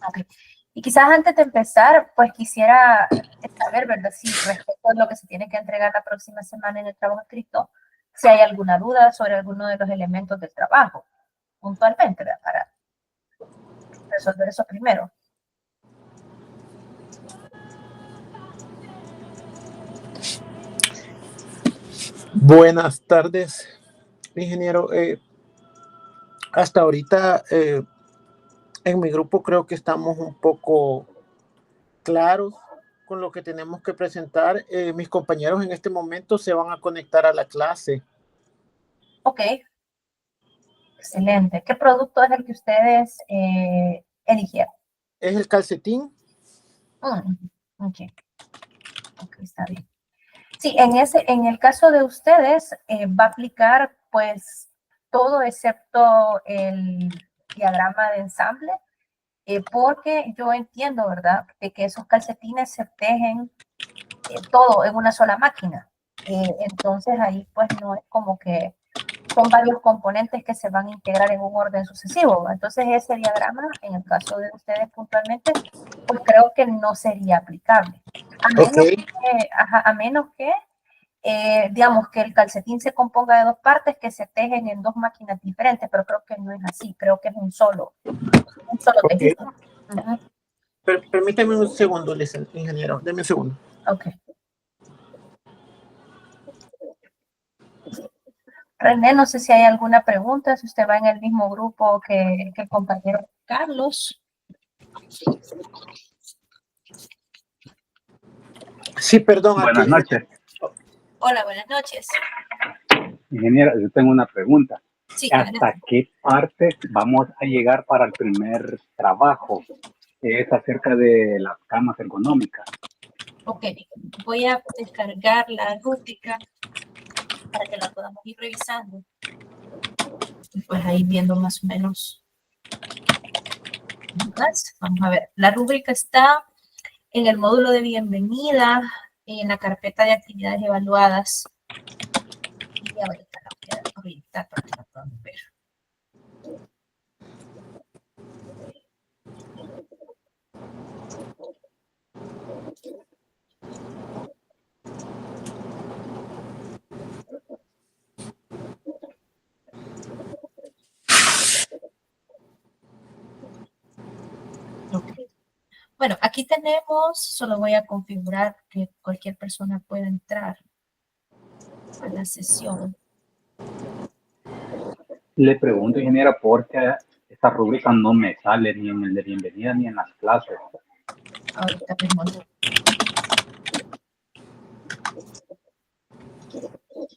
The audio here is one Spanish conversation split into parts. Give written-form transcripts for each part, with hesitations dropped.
Okay. Y quizás antes de empezar, pues quisiera saber, ¿verdad? Si respecto a lo que se tiene que entregar la próxima semana en el trabajo escrito, si hay alguna duda sobre alguno de los elementos del trabajo, puntualmente, ¿verdad? Para resolver eso primero. Buenas tardes, ingeniero. Hasta ahorita en mi grupo creo que estamos un poco claros con lo que tenemos que presentar. Mis compañeros en este momento se van a conectar a la clase. Ok. Excelente. ¿Qué producto es el que ustedes eligieron? ¿Es el calcetín? Ok. Ok, está bien. Sí, en el caso de ustedes va a aplicar pues todo excepto el diagrama de ensamble, porque yo entiendo, ¿verdad?, de que esos calcetines se tejen todo en una sola máquina. Entonces ahí pues no es como que son varios componentes que se van a integrar en un orden sucesivo. Entonces ese diagrama, en el caso de ustedes puntualmente, pues creo que no sería aplicable. A menos que digamos que el calcetín se componga de dos partes que se tejen en dos máquinas diferentes, pero creo que no es así, creo que es un solo tejido. Permítame un segundo, ingeniero, deme un segundo. Ok. René, no sé si hay alguna pregunta, si usted va en el mismo grupo que el compañero Carlos. Sí, perdón. Buenas noches. Hola, buenas noches. Ingeniero, yo tengo una pregunta. Sí, ¿Hasta qué parte vamos a llegar para el primer trabajo? Es acerca de las camas ergonómicas. Ok, voy a descargar la rúbrica para que la podamos ir revisando. Y pues ahí viendo más o menos. Vamos a ver, la rúbrica está en el módulo de bienvenida, en la carpeta de actividades evaluadas. Y ahorita la voy a habilitar para que la podamos ver. Okay. Bueno, aquí tenemos, solo voy a configurar que cualquier persona pueda entrar a la sesión. Le pregunto, ingeniera, porque esta rúbrica no me sale ni en el de bienvenida ni en las clases. Ahorita mismo.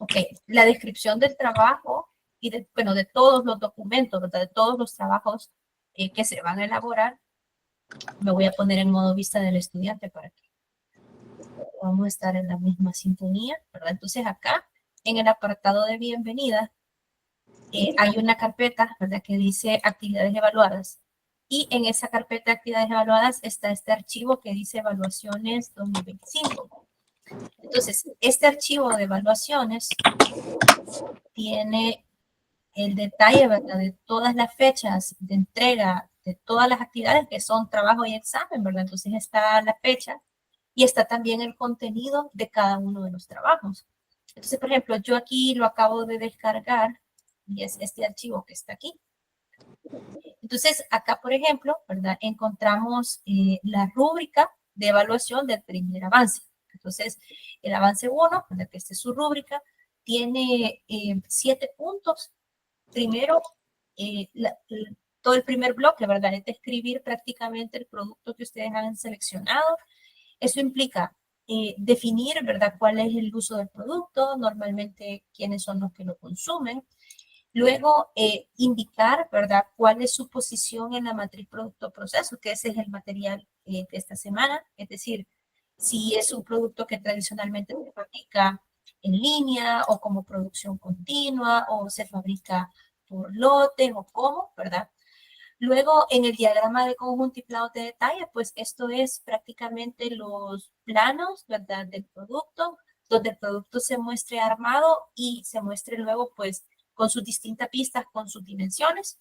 Ok, la descripción del trabajo y de todos los documentos, ¿verdad? De todos los trabajos que se van a elaborar, me voy a poner en modo vista del estudiante para que vamos a estar en la misma sintonía, ¿verdad? Entonces acá, en el apartado de bienvenida, hay una carpeta, ¿verdad?, que dice actividades evaluadas. Y en esa carpeta de actividades evaluadas está este archivo que dice evaluaciones 2025. Entonces, este archivo de evaluaciones tiene el detalle, ¿verdad?, de todas las fechas de entrega de todas las actividades que son trabajo y examen, ¿verdad? Entonces está la fecha y está también el contenido de cada uno de los trabajos. Entonces, por ejemplo, yo aquí lo acabo de descargar y es este archivo que está aquí. Entonces, acá, por ejemplo, ¿verdad?, encontramos la rúbrica de evaluación del primer avance. Entonces, el avance 1, ¿verdad?, que esta es su rúbrica, tiene 7 puntos. Primero, todo el primer bloque, ¿verdad?, es describir prácticamente el producto que ustedes han seleccionado. Eso implica definir, ¿verdad?, cuál es el uso del producto, normalmente quiénes son los que lo consumen. Luego, indicar, ¿verdad?, cuál es su posición en la matriz producto-proceso, que ese es el material de esta semana. Es decir, si es un producto que tradicionalmente se fabrica en línea o como producción continua o se fabrica por lotes o cómo, ¿verdad? Luego, en el diagrama de conjunto y planos de detalle, pues esto es prácticamente los planos, ¿verdad?, del producto, donde el producto se muestre armado y se muestre luego, pues, con sus distintas pistas, con sus dimensiones.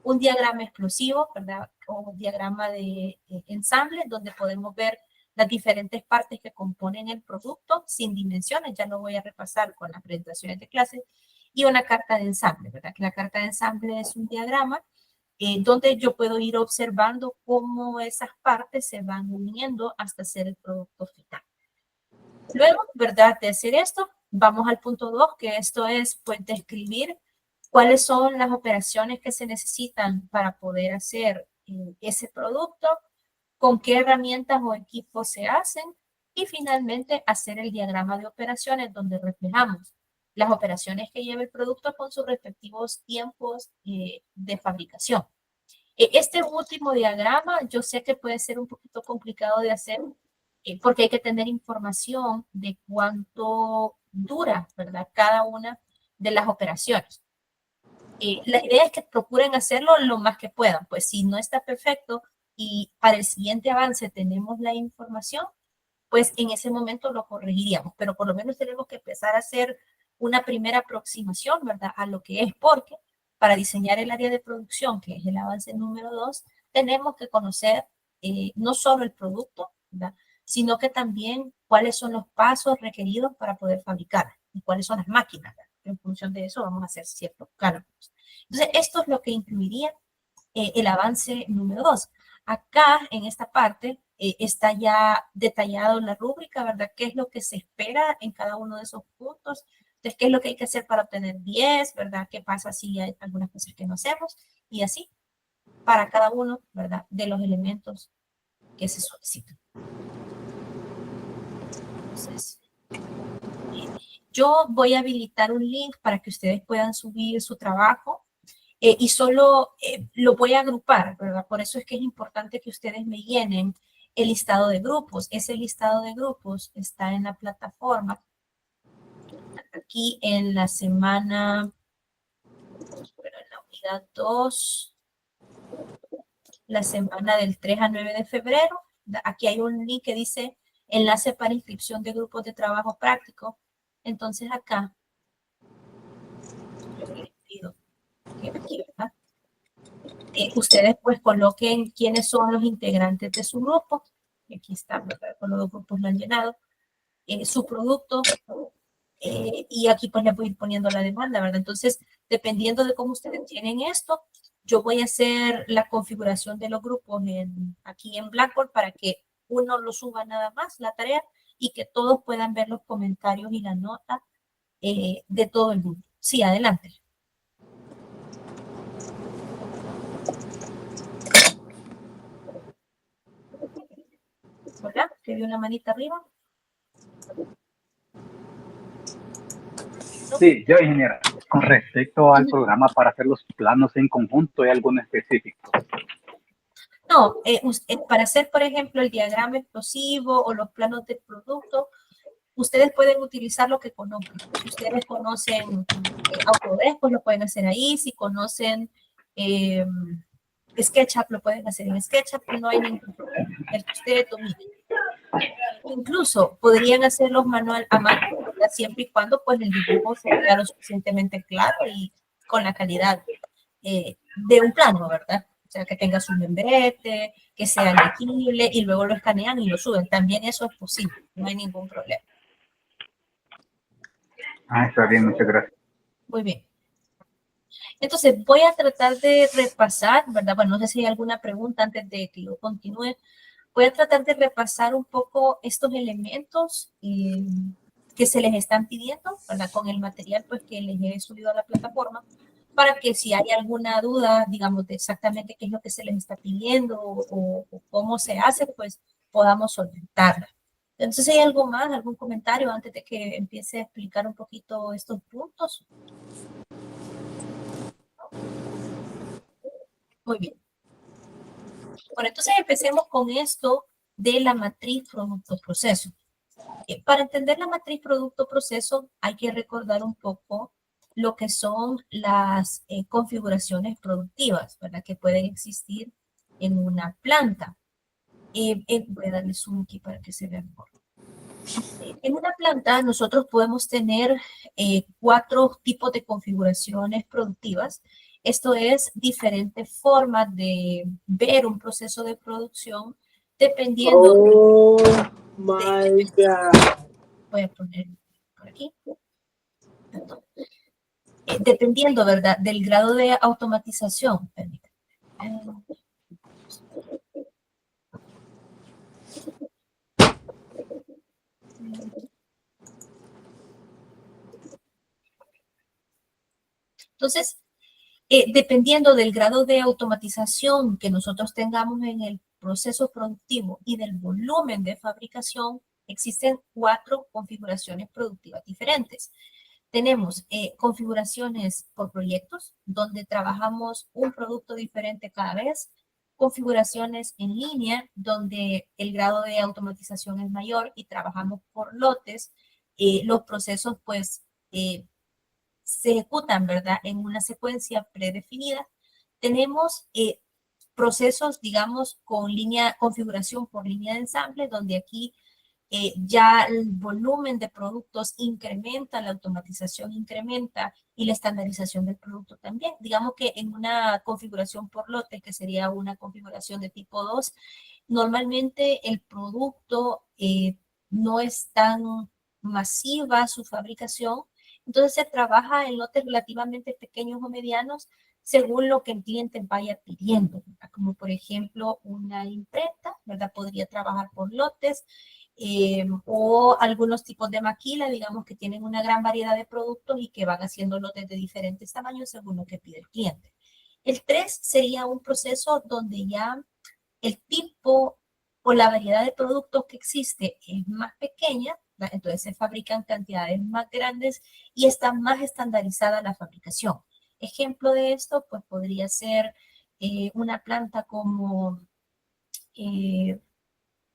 un diagrama explosivo, ¿verdad? O un diagrama de ensamble, donde podemos ver las diferentes partes que componen el producto sin dimensiones. Ya lo voy a repasar con las presentaciones de clase. Y una carta de ensamble, ¿verdad? Que la carta de ensamble es un diagrama donde yo puedo ir observando cómo esas partes se van uniendo hasta hacer el producto final. Luego, ¿verdad? De hacer esto, vamos al punto 2, que esto es, pues, describir cuáles son las operaciones que se necesitan para poder hacer ese producto, con qué herramientas o equipos se hacen, y finalmente hacer el diagrama de operaciones donde reflejamos las operaciones que lleva el producto con sus respectivos tiempos de fabricación. Este último diagrama yo sé que puede ser un poquito complicado de hacer porque hay que tener información de cuánto dura, ¿verdad? Cada una de las operaciones. La idea es que procuren hacerlo lo más que puedan, pues si no está perfecto y para el siguiente avance tenemos la información, pues en ese momento lo corregiríamos, pero por lo menos tenemos que empezar a hacer una primera aproximación, ¿verdad? A lo que es, porque para diseñar el área de producción, que es el avance número 2, tenemos que conocer no solo el producto, ¿verdad? Sino que también cuáles son los pasos requeridos para poder fabricar y cuáles son las máquinas, ¿verdad? En función de eso vamos a hacer ciertos cálculos. Entonces, esto es lo que incluiría el avance número 2. Acá, en esta parte, está ya detallado la rúbrica, ¿verdad? ¿Qué es lo que se espera en cada uno de esos puntos? Entonces, ¿qué es lo que hay que hacer para obtener 10, ¿verdad? ¿Qué pasa si hay algunas cosas que no hacemos? Y así, para cada uno, ¿verdad? De los elementos que se solicitan. Entonces, yo voy a habilitar un link para que ustedes puedan subir su trabajo y solo lo voy a agrupar, ¿verdad? Por eso es que es importante que ustedes me llenen el listado de grupos. Ese listado de grupos está en la plataforma. Aquí en la semana, bueno, en la unidad 2, la semana del 3 a 9 de febrero. Aquí hay un link que dice enlace para inscripción de grupos de trabajo práctico. Entonces acá, yo les pido que aquí, ¿verdad? Ustedes pues coloquen quiénes son los integrantes de su grupo. Aquí está, ¿verdad? Con los grupos lo han llenado. Su producto. Y aquí pues le voy a ir poniendo la demanda, ¿verdad? Entonces, dependiendo de cómo ustedes tienen esto, yo voy a hacer la configuración de los grupos aquí en Blackboard para que uno lo suba nada más, la tarea, y que todos puedan ver los comentarios y la nota de todo el grupo. Sí, adelante. ¿Verdad? Que dio una manita arriba. Sí, yo, ingeniera, con respecto al programa para hacer los planos en conjunto, ¿hay alguno específico? No, para hacer, por ejemplo, el diagrama explosivo o los planos de producto, ustedes pueden utilizar lo que conozcan. Si ustedes conocen Autodesk, pues lo pueden hacer ahí. Si conocen SketchUp, lo pueden hacer en SketchUp. No hay ningún problema. El que ustedes dominen. Incluso podrían hacerlos manual a mano, ¿verdad? Siempre y cuando pues el dibujo sea lo suficientemente claro y con la calidad de un plano, ¿verdad? O sea, que tenga su membrete, que sea legible y luego lo escanean y lo suben. También eso es posible, no hay ningún problema. Ah, está bien, muchas gracias. Muy bien. Entonces, voy a tratar de repasar, ¿verdad? Bueno, no sé si hay alguna pregunta antes de que yo continúe. Voy a tratar de repasar un poco estos elementos que se les están pidiendo, ¿verdad? Con el material pues, que les he subido a la plataforma, para que si hay alguna duda, digamos, de exactamente qué es lo que se les está pidiendo o cómo se hace, pues podamos solventarla. Entonces, ¿hay algo más, algún comentario antes de que empiece a explicar un poquito estos puntos? Muy bien. Bueno, entonces empecemos con esto de la matriz producto-proceso. Para entender la matriz producto-proceso hay que recordar un poco lo que son las configuraciones productivas, ¿verdad? Que pueden existir en una planta. Voy a darle zoom aquí para que se vea mejor. En una planta nosotros podemos tener 4 tipos de configuraciones productivas. Esto es diferentes formas de ver un proceso de producción dependiendo. Oh my God. Voy a poner por aquí. Dependiendo, ¿verdad? Del grado de automatización. Entonces, dependiendo del grado de automatización que nosotros tengamos en el proceso productivo y del volumen de fabricación, existen 4 configuraciones productivas diferentes. Tenemos configuraciones por proyectos, donde trabajamos un producto diferente cada vez, configuraciones en línea, donde el grado de automatización es mayor y trabajamos por lotes. Los procesos, pues, se ejecutan, ¿verdad? En una secuencia predefinida. Tenemos procesos, digamos, con configuración por línea de ensamble, donde aquí ya el volumen de productos incrementa, la automatización incrementa y la estandarización del producto también. Digamos que en una configuración por lote, que sería una configuración de tipo 2, normalmente el producto no es tan masiva su fabricación, entonces se trabaja en lotes relativamente pequeños o medianos según lo que el cliente vaya pidiendo, ¿verdad? Como por ejemplo una imprenta, ¿verdad? Podría trabajar por lotes, o algunos tipos de maquila, digamos que tienen una gran variedad de productos y que van haciendo lotes de diferentes tamaños según lo que pide el cliente. El 3 sería un proceso donde ya el tipo o la variedad de productos que existe es más pequeña, ¿verdad? Entonces se fabrican cantidades más grandes y está más estandarizada la fabricación. Ejemplo de esto, pues podría ser una planta como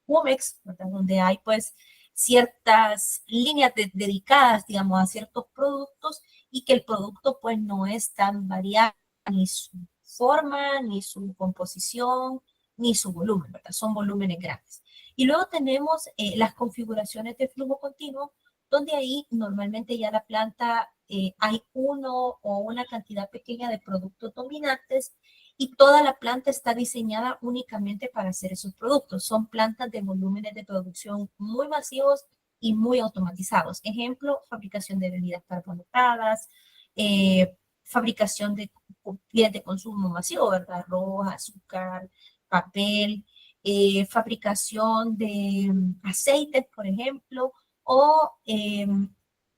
Pumex, ¿verdad? Donde hay pues ciertas líneas dedicadas, digamos, a ciertos productos y que el producto pues no es tan variable, ni su forma, ni su composición, ni su volumen, ¿verdad? Son volúmenes grandes. Y luego tenemos las configuraciones de flujo continuo, donde ahí normalmente ya la planta hay uno o una cantidad pequeña de productos dominantes y toda la planta está diseñada únicamente para hacer esos productos. Son plantas de volúmenes de producción muy masivos y muy automatizados. Ejemplo, fabricación de bebidas carbonatadas, fabricación de bienes de consumo masivo, ¿verdad? Arroz, azúcar, papel, fabricación de aceites, por ejemplo, o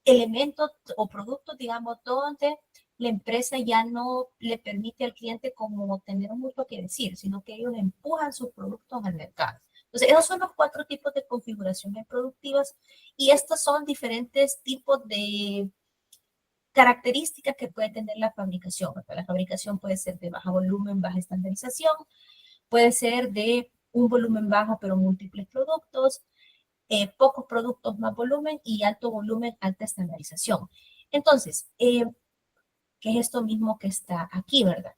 elementos o productos, digamos, donde la empresa ya no le permite al cliente como tener mucho que decir, sino que ellos empujan sus productos al mercado. Entonces, esos son los 4 tipos de configuraciones productivas y estos son diferentes tipos de características que puede tener la fabricación. La fabricación puede ser de bajo volumen, baja estandarización, puede ser de un volumen bajo pero múltiples productos, pocos productos más volumen y alto volumen, alta estandarización. Entonces, que es esto mismo que está aquí, ¿verdad?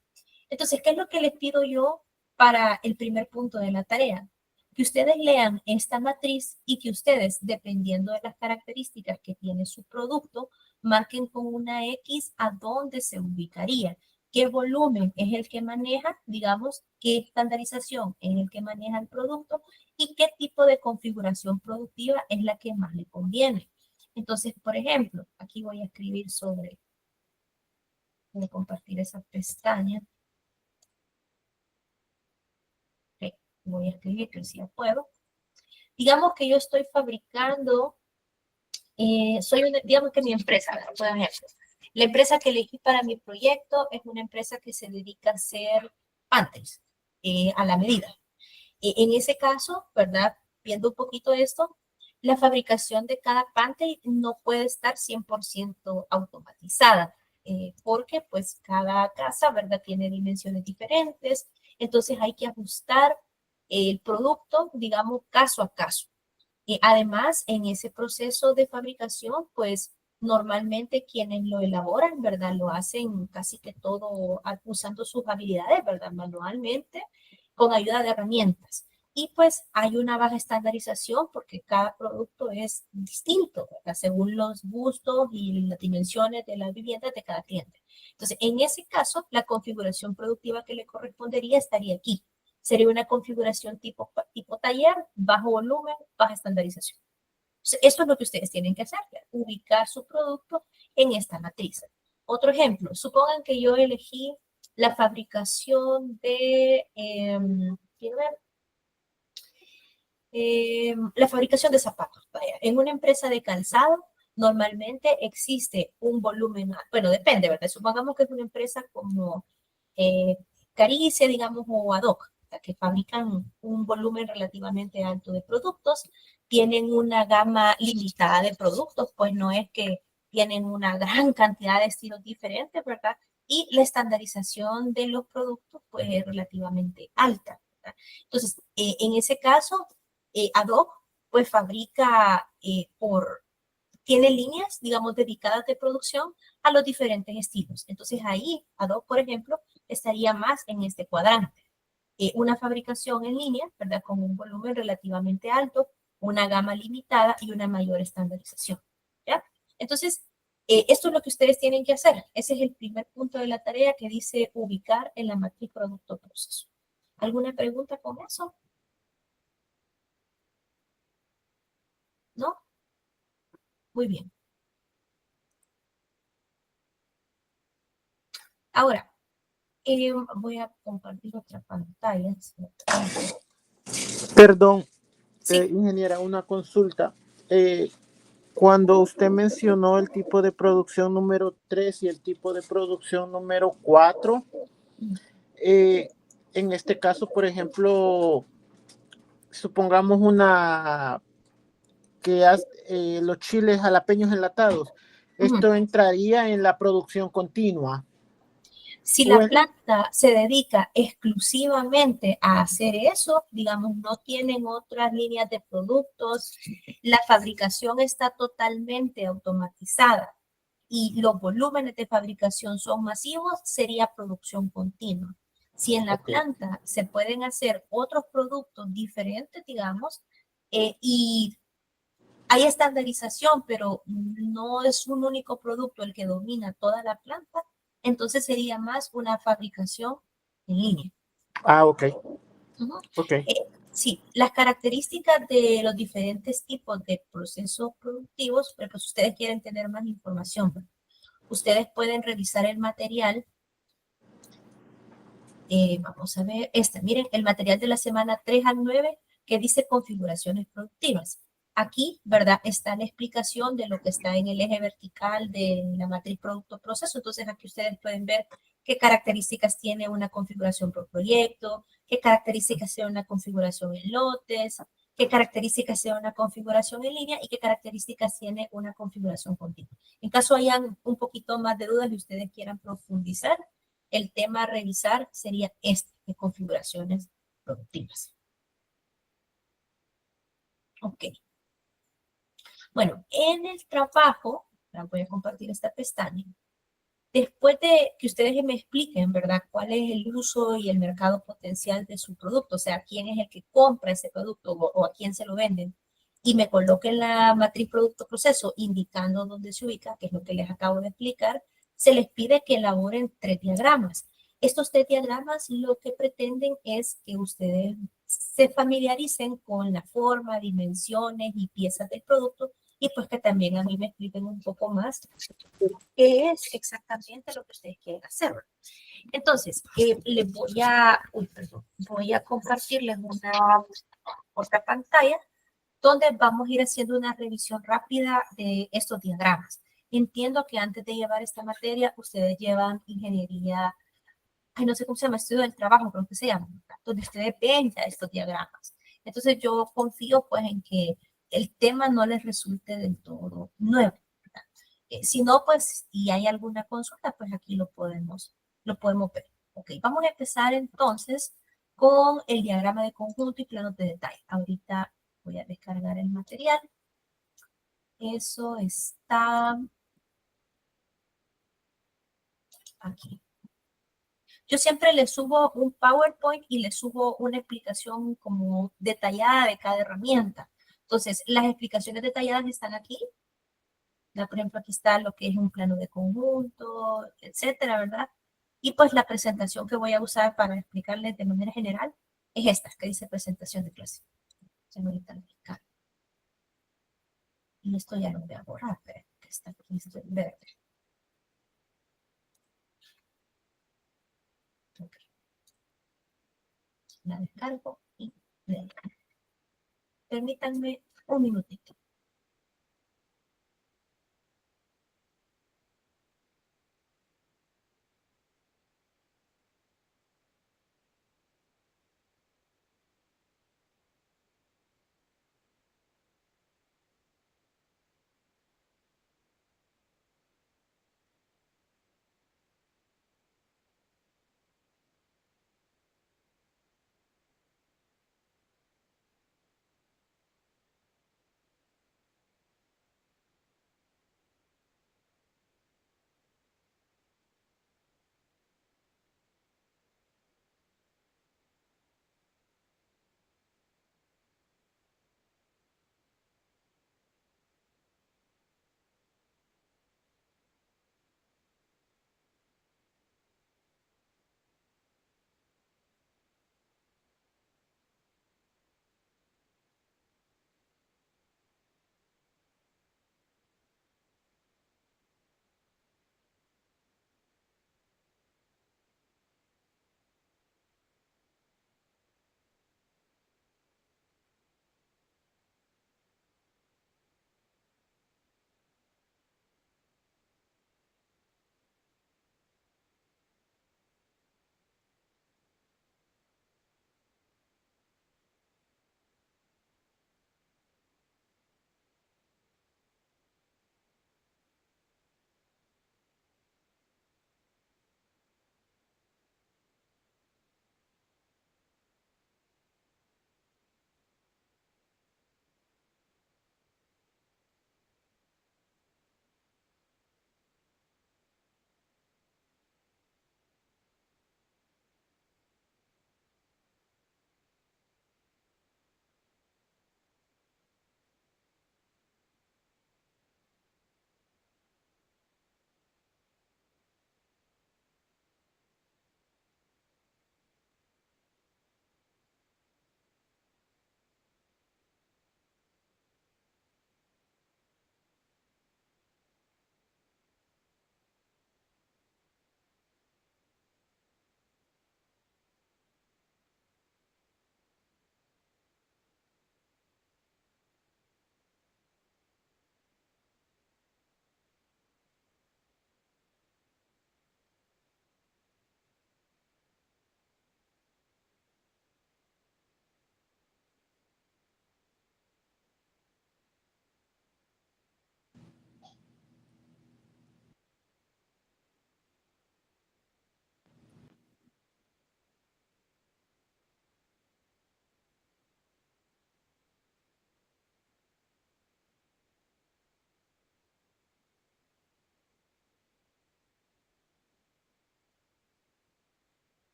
Entonces, ¿qué es lo que les pido yo para el primer punto de la tarea? Que ustedes lean esta matriz y que ustedes, dependiendo de las características que tiene su producto, marquen con una X a dónde se ubicaría. ¿Qué volumen es el que maneja, digamos, qué estandarización es el que maneja el producto y qué tipo de configuración productiva es la que más le conviene? Entonces, por ejemplo, aquí voy a escribir sobre de compartir esa pestaña. Okay, voy a escribir que si ya puedo. Digamos que yo estoy fabricando, digamos que mi empresa, por ejemplo, la empresa que elegí para mi proyecto es una empresa que se dedica a hacer panties a la medida. En ese caso, ¿verdad? Viendo un poquito esto, la fabricación de cada panty no puede estar 100% automatizada, porque pues cada casa, ¿verdad? Tiene dimensiones diferentes, entonces hay que ajustar el producto, digamos, caso a caso. Además, en ese proceso de fabricación, pues normalmente quienes lo elaboran, ¿verdad? Lo hacen casi que todo usando sus habilidades, ¿verdad? Manualmente, con ayuda de herramientas. Y pues hay una baja estandarización porque cada producto es distinto, ¿verdad? Según los gustos y las dimensiones de las viviendas de cada cliente. Entonces, en ese caso, la configuración productiva que le correspondería estaría aquí. Sería una configuración tipo taller, bajo volumen, baja estandarización. Entonces, esto es lo que ustedes tienen que hacer, ubicar su producto en esta matriz. Otro ejemplo, supongan que yo elegí la fabricación de, quiero ver, la fabricación de zapatos. Vaya, en una empresa de calzado, normalmente existe un volumen, bueno, depende, ¿verdad? Supongamos que es una empresa como eh, Caricia, digamos, o Adoc, que fabrican un volumen relativamente alto de productos, tienen una gama limitada de productos, pues no es que tienen una gran cantidad de estilos diferentes, ¿verdad? Y la estandarización de los productos, pues es relativamente alta, ¿verdad? Entonces, en ese caso, Adobe pues fabrica tiene líneas, digamos, dedicadas de producción a los diferentes estilos. Entonces ahí Adobe, por ejemplo, estaría más en este cuadrante. Una fabricación en línea, ¿verdad? Con un volumen relativamente alto, una gama limitada y una mayor estandarización, ¿ya? Entonces, esto es lo que ustedes tienen que hacer. Ese es el primer punto de la tarea que dice ubicar en la matriz producto proceso. ¿Alguna pregunta con eso? ¿No? Muy bien. Ahora, voy a compartir otra pantalla. Perdón, Sí. ingeniera, una consulta. Cuando usted mencionó el tipo de producción número 3 y el tipo de producción número 4, en este caso, por ejemplo, supongamos los chiles jalapeños enlatados, Ujú. esto entraría en la producción continua. Si la Bueno, planta se dedica exclusivamente a hacer eso, digamos, no tienen otras líneas de productos, la fabricación está totalmente automatizada y los volúmenes de fabricación son masivos, sería producción continua. Si en la ok. planta se pueden hacer otros productos diferentes, digamos, y hay estandarización, pero no es un único producto el que domina toda la planta, entonces sería más una fabricación en línea. Ah, ok, Ujú. ok. Sí, las características de los diferentes tipos de procesos productivos, pero pues ustedes quieren tener más información, ¿verdad? Ustedes pueden revisar el material. Vamos a ver, miren, el material de la semana 3 al 9 que dice configuraciones productivas. Aquí, ¿verdad? Está la explicación de lo que está en el eje vertical de la matriz producto-proceso. Entonces, aquí ustedes pueden ver qué características tiene una configuración por proyecto, qué características tiene una configuración en lotes, qué características tiene una configuración en línea y qué características tiene una configuración continua. En caso hayan un poquito más de dudas y ustedes quieran profundizar, el tema a revisar sería de configuraciones productivas. Ok. Bueno, en el trabajo, voy a compartir esta pestaña. Después de que ustedes me expliquen, ¿verdad? Cuál es el uso y el mercado potencial de su producto, o sea, quién es el que compra ese producto o a quién se lo venden, y me coloquen la matriz producto-proceso indicando dónde se ubica, que es lo que les acabo de explicar, se les pide que elaboren 3 diagramas. Estos 3 diagramas lo que pretenden es que ustedes se familiaricen con la forma, dimensiones y piezas del producto y pues que también a mí me expliquen un poco más qué es exactamente lo que ustedes quieren hacer. Entonces, les voy a compartirles otra pantalla donde vamos a ir haciendo una revisión rápida de estos diagramas. Entiendo que antes de llevar esta materia, ustedes llevan ingeniería, ay, no sé cómo se llama, estudio del trabajo, creo que se llama, donde ustedes ven ya estos diagramas. Entonces, yo confío pues en que el tema no les resulte del todo nuevo. Si no, pues, y hay alguna consulta, pues aquí lo podemos ver. Ok, vamos a empezar entonces con el diagrama de conjunto y planos de detalle. Ahorita voy a descargar el material. Eso está aquí. Yo siempre le subo un PowerPoint y le subo una explicación como detallada de cada herramienta. Entonces, las explicaciones detalladas están aquí. Por ejemplo, aquí está lo que es un plano de conjunto, etcétera, ¿verdad? Y pues la presentación que voy a usar para explicarles de manera general es esta, que dice presentación de clase. Se me ahorita lo explicar. Y esto ya lo voy a borrar, pero que está aquí, esto en verde. Ok. La descargo y le doy. Permítanme un minutito.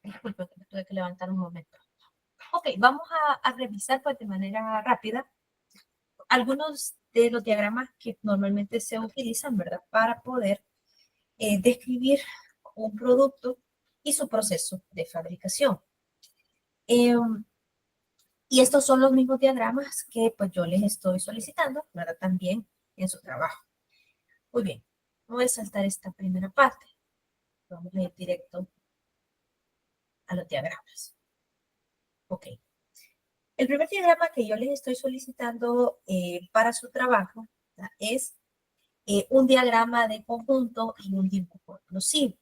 Disculpe que me tuve que levantar un momento. Ok, vamos a revisar pues de manera rápida algunos de los diagramas que normalmente se utilizan, ¿verdad? Para poder describir un producto y su proceso de fabricación. Y estos son los mismos diagramas que pues yo les estoy solicitando, ¿verdad? También en su trabajo. Muy bien, voy a saltar esta primera parte. Vamos a ir directo a los diagramas. Ok. El primer diagrama que yo les estoy solicitando para su trabajo, ¿verdad? Es un diagrama de conjunto y un dibujo explosivo.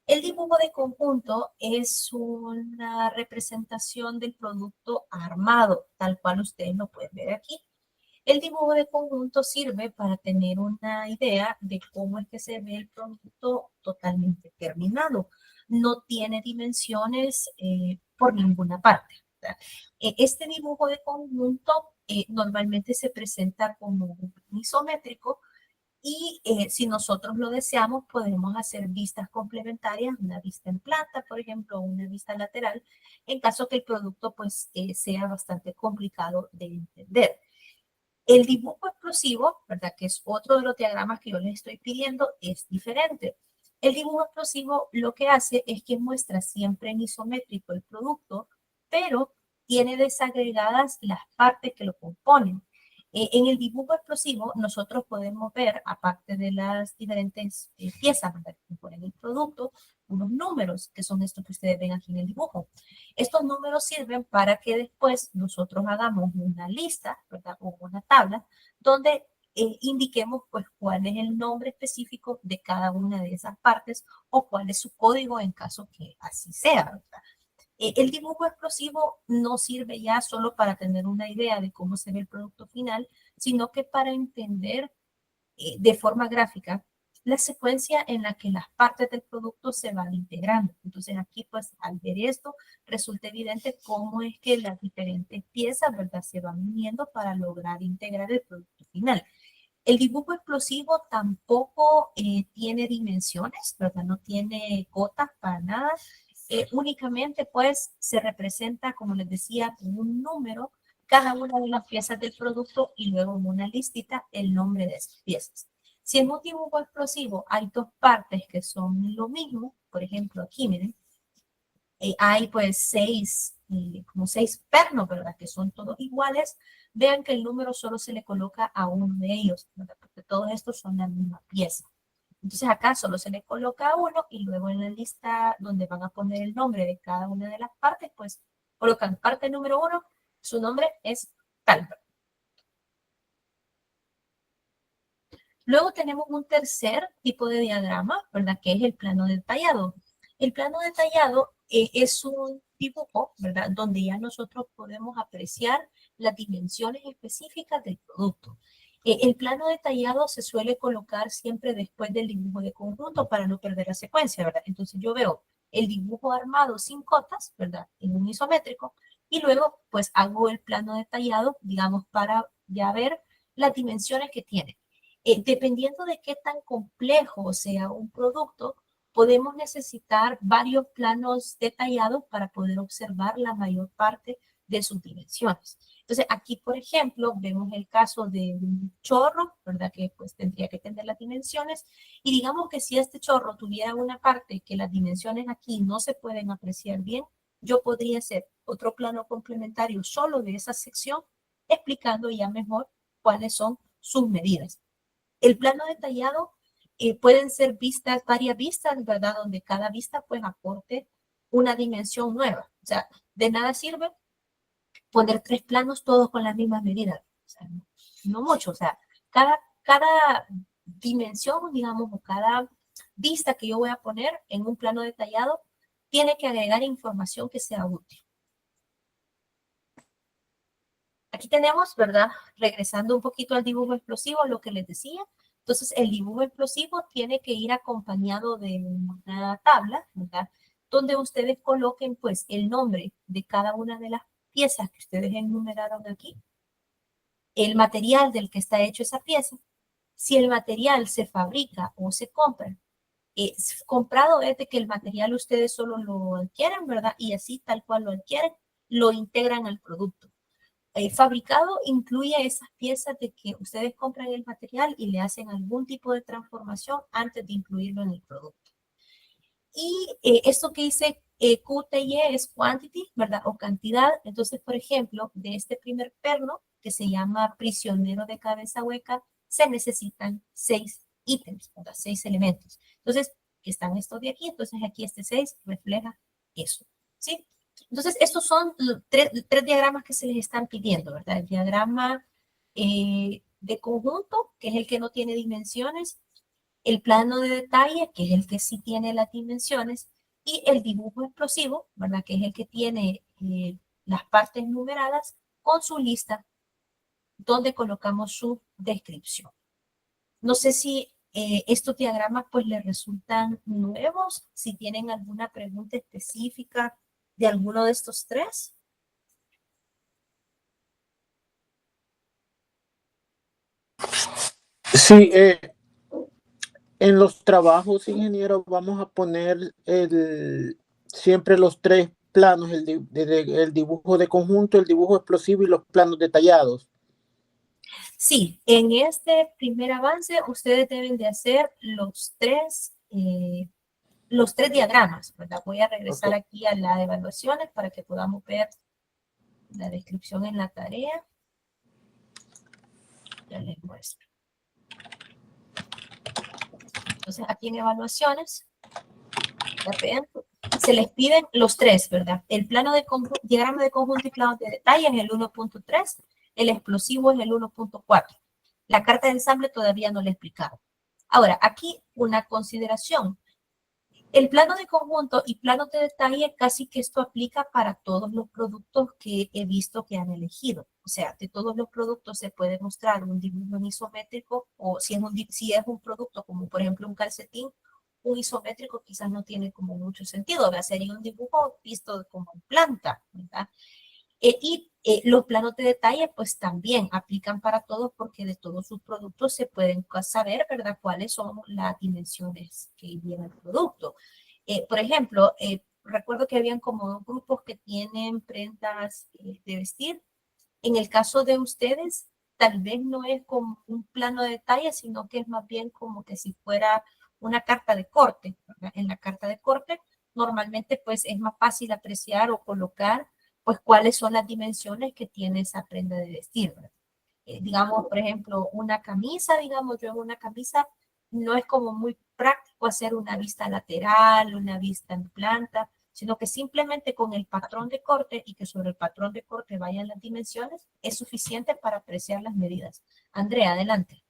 El dibujo de conjunto es una representación del producto armado, tal cual ustedes lo pueden ver aquí. El dibujo de conjunto sirve para tener una idea de cómo es que se ve el producto totalmente terminado. No tiene dimensiones por ninguna parte. ¿Verdad? Este dibujo de conjunto normalmente se presenta como un isométrico y si nosotros lo deseamos, podemos hacer vistas complementarias, una vista en planta, por ejemplo, o una vista lateral, en caso que el producto pues, sea bastante complicado de entender. El dibujo explosivo, ¿verdad? Que es otro de los diagramas que yo les estoy pidiendo, es diferente. El dibujo explosivo lo que hace es que muestra siempre en isométrico el producto, pero tiene desagregadas las partes que lo componen. En el dibujo explosivo nosotros podemos ver, aparte de las diferentes piezas que componen el producto, unos números, que son estos que ustedes ven aquí en el dibujo. Estos números sirven para que después nosotros hagamos una lista, ¿verdad? O una tabla donde indiquemos pues cuál es el nombre específico de cada una de esas partes o cuál es su código en caso que así sea, ¿verdad? El dibujo explosivo no sirve ya solo para tener una idea de cómo se ve el producto final, sino que para entender de forma gráfica la secuencia en la que las partes del producto se van integrando. Entonces aquí pues al ver esto resulta evidente cómo es que las diferentes piezas, ¿verdad? Se van uniendo para lograr integrar el producto final. El dibujo explosivo tampoco tiene dimensiones, ¿verdad? No tiene cotas para nada. Únicamente pues se representa, como les decía, con un número cada una de las piezas del producto y luego en una listita el nombre de esas piezas. Si en un dibujo explosivo hay dos partes que son lo mismo, por ejemplo aquí miren, hay pues como seis pernos, ¿verdad? Que son todos iguales. Vean que el número solo se le coloca a uno de ellos, ¿verdad? Porque todos estos son la misma pieza. Entonces acá solo se le coloca a uno y luego en la lista donde van a poner el nombre de cada una de las partes, pues colocan parte número 1, su nombre es tal. Luego tenemos un tercer tipo de diagrama, ¿verdad? Que es el plano detallado. El plano detallado es un dibujo, ¿verdad? Donde ya nosotros podemos apreciar las dimensiones específicas del producto. El plano detallado se suele colocar siempre después del dibujo de conjunto para no perder la secuencia, ¿verdad? Entonces yo veo el dibujo armado sin cotas, ¿verdad? En un isométrico y luego pues hago el plano detallado, digamos, para ya ver las dimensiones que tiene. Dependiendo de qué tan complejo sea un producto, podemos necesitar varios planos detallados para poder observar la mayor parte de sus dimensiones. Entonces, aquí, por ejemplo, vemos el caso de un chorro, ¿verdad? Que pues tendría que tener las dimensiones. Y digamos que si este chorro tuviera una parte que las dimensiones aquí no se pueden apreciar bien, yo podría hacer otro plano complementario solo de esa sección, explicando ya mejor cuáles son sus medidas. El plano detallado pueden ser vistas, varias vistas, ¿verdad? Donde cada vista pues aporte una dimensión nueva. O sea, de nada sirve poner tres planos todos con las mismas medidas. O sea, no mucho. O sea, cada dimensión, digamos, o cada vista que yo voy a poner en un plano detallado tiene que agregar información que sea útil. Aquí tenemos, ¿verdad? Regresando un poquito al dibujo explosivo, lo que les decía. Entonces, el dibujo explosivo tiene que ir acompañado de una tabla, ¿verdad? Donde ustedes coloquen, pues, el nombre de cada una de las piezas que ustedes enumeraron aquí, el material del que está hecho esa pieza, si el material se fabrica o se compra. Comprado es de que el material ustedes solo lo adquieren, ¿verdad? Y así, tal cual lo adquieren, lo integran al producto. Fabricado incluye esas piezas de que ustedes compran el material y le hacen algún tipo de transformación antes de incluirlo en el producto. Y esto que dice QTY es quantity, ¿verdad? O cantidad. Entonces, por ejemplo, de este primer perno que se llama prisionero de cabeza hueca, se necesitan 6 ítems, ¿verdad? 6 elementos. Entonces, que están estos de aquí, entonces aquí este 6 refleja eso, ¿sí? Entonces, estos son tres diagramas que se les están pidiendo, ¿verdad? El diagrama de conjunto, que es el que no tiene dimensiones, el plano de detalle, que es el que sí tiene las dimensiones, y el dibujo explosivo, ¿verdad? Que es el que tiene las partes numeradas con su lista donde colocamos su descripción. No sé si estos diagramas pues les resultan nuevos, si tienen alguna pregunta específica de alguno de estos tres. Sí, en los trabajos, ingeniero, vamos a poner siempre los tres planos, el dibujo de conjunto, el dibujo explosivo y los planos detallados. Sí, en este primer avance ustedes deben de hacer los tres diagramas, ¿verdad? Voy a regresar aquí a las evaluaciones para que podamos ver la descripción en la tarea. Ya les muestro. Entonces, aquí en evaluaciones, ya ven, se les piden los tres, ¿verdad? El plano de diagrama de conjunto y plano de detalle es el 1.3, el explosivo es el 1.4. La carta de ensamble todavía no le he explicado. Ahora, aquí una consideración. El plano de conjunto y plano de detalle casi que esto aplica para todos los productos que he visto que han elegido. O sea, de todos los productos se puede mostrar un dibujo isométrico o si es un producto como por ejemplo un calcetín, un isométrico quizás no tiene como mucho sentido, ¿verdad? Sería un dibujo visto como en planta, ¿verdad? Los planos de detalle pues también aplican para todos porque de todos sus productos se pueden saber, ¿verdad? Cuáles son las dimensiones que lleva el producto. Por ejemplo, recuerdo que habían como grupos que tienen prendas de vestir. En el caso de ustedes, tal vez no es como un plano de detalle, sino que es más bien como que si fuera una carta de corte, ¿verdad? En la carta de corte, normalmente pues es más fácil apreciar o colocar pues cuáles son las dimensiones que tiene esa prenda de vestir, ¿verdad? Digamos, por ejemplo, una camisa, digamos, yo en una camisa no es como muy práctico hacer una vista lateral, una vista en planta, sino que simplemente con el patrón de corte y que sobre el patrón de corte vayan las dimensiones, es suficiente para apreciar las medidas. Andrea, adelante.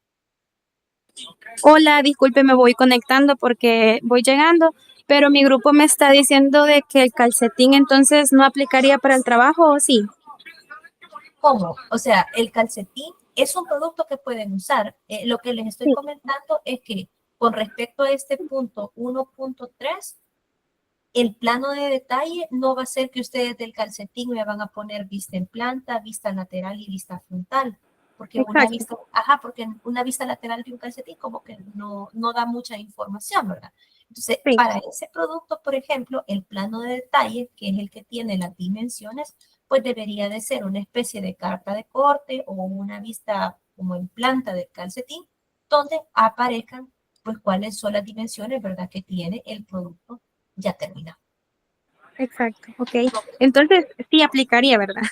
Hola, disculpe, me voy conectando porque voy llegando, pero mi grupo me está diciendo de que el calcetín entonces no aplicaría para el trabajo, ¿o sí? ¿Cómo? O sea, el calcetín es un producto que pueden usar. Lo que les estoy Sí, comentando es que con respecto a este punto 1.3, el plano de detalle no va a ser que ustedes del calcetín me van a poner vista en planta, vista lateral y vista frontal. exacto. Porque una vista lateral de un calcetín como que no da mucha información, ¿verdad? Entonces, Sí, para ese producto, por ejemplo, el plano de detalle, que es el que tiene las dimensiones, pues debería de ser una especie de carta de corte o una vista como en planta del calcetín, donde aparezcan pues cuáles son las dimensiones, ¿verdad? Que tiene el producto ya terminado. exacto. Ok. Entonces sí aplicaría, ¿verdad?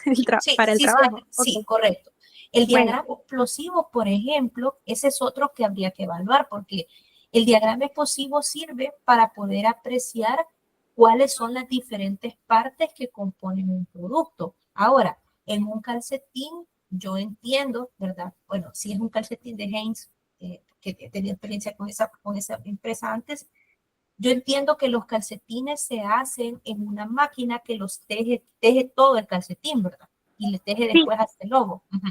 Sí, Para el sí, trabajo. sí, Ok. correcto. El Bueno, diagrama explosivo, por ejemplo, ese es otro que habría que evaluar porque el diagrama explosivo sirve para poder apreciar cuáles son las diferentes partes que componen un producto. Ahora, en un calcetín, yo entiendo, ¿verdad? Bueno, si es un calcetín de Heinz, que he tenido experiencia con esa empresa antes, yo entiendo que los calcetines se hacen en una máquina que los teje todo el calcetín, ¿verdad? Y le teje sí, después hasta el logo. Ujú.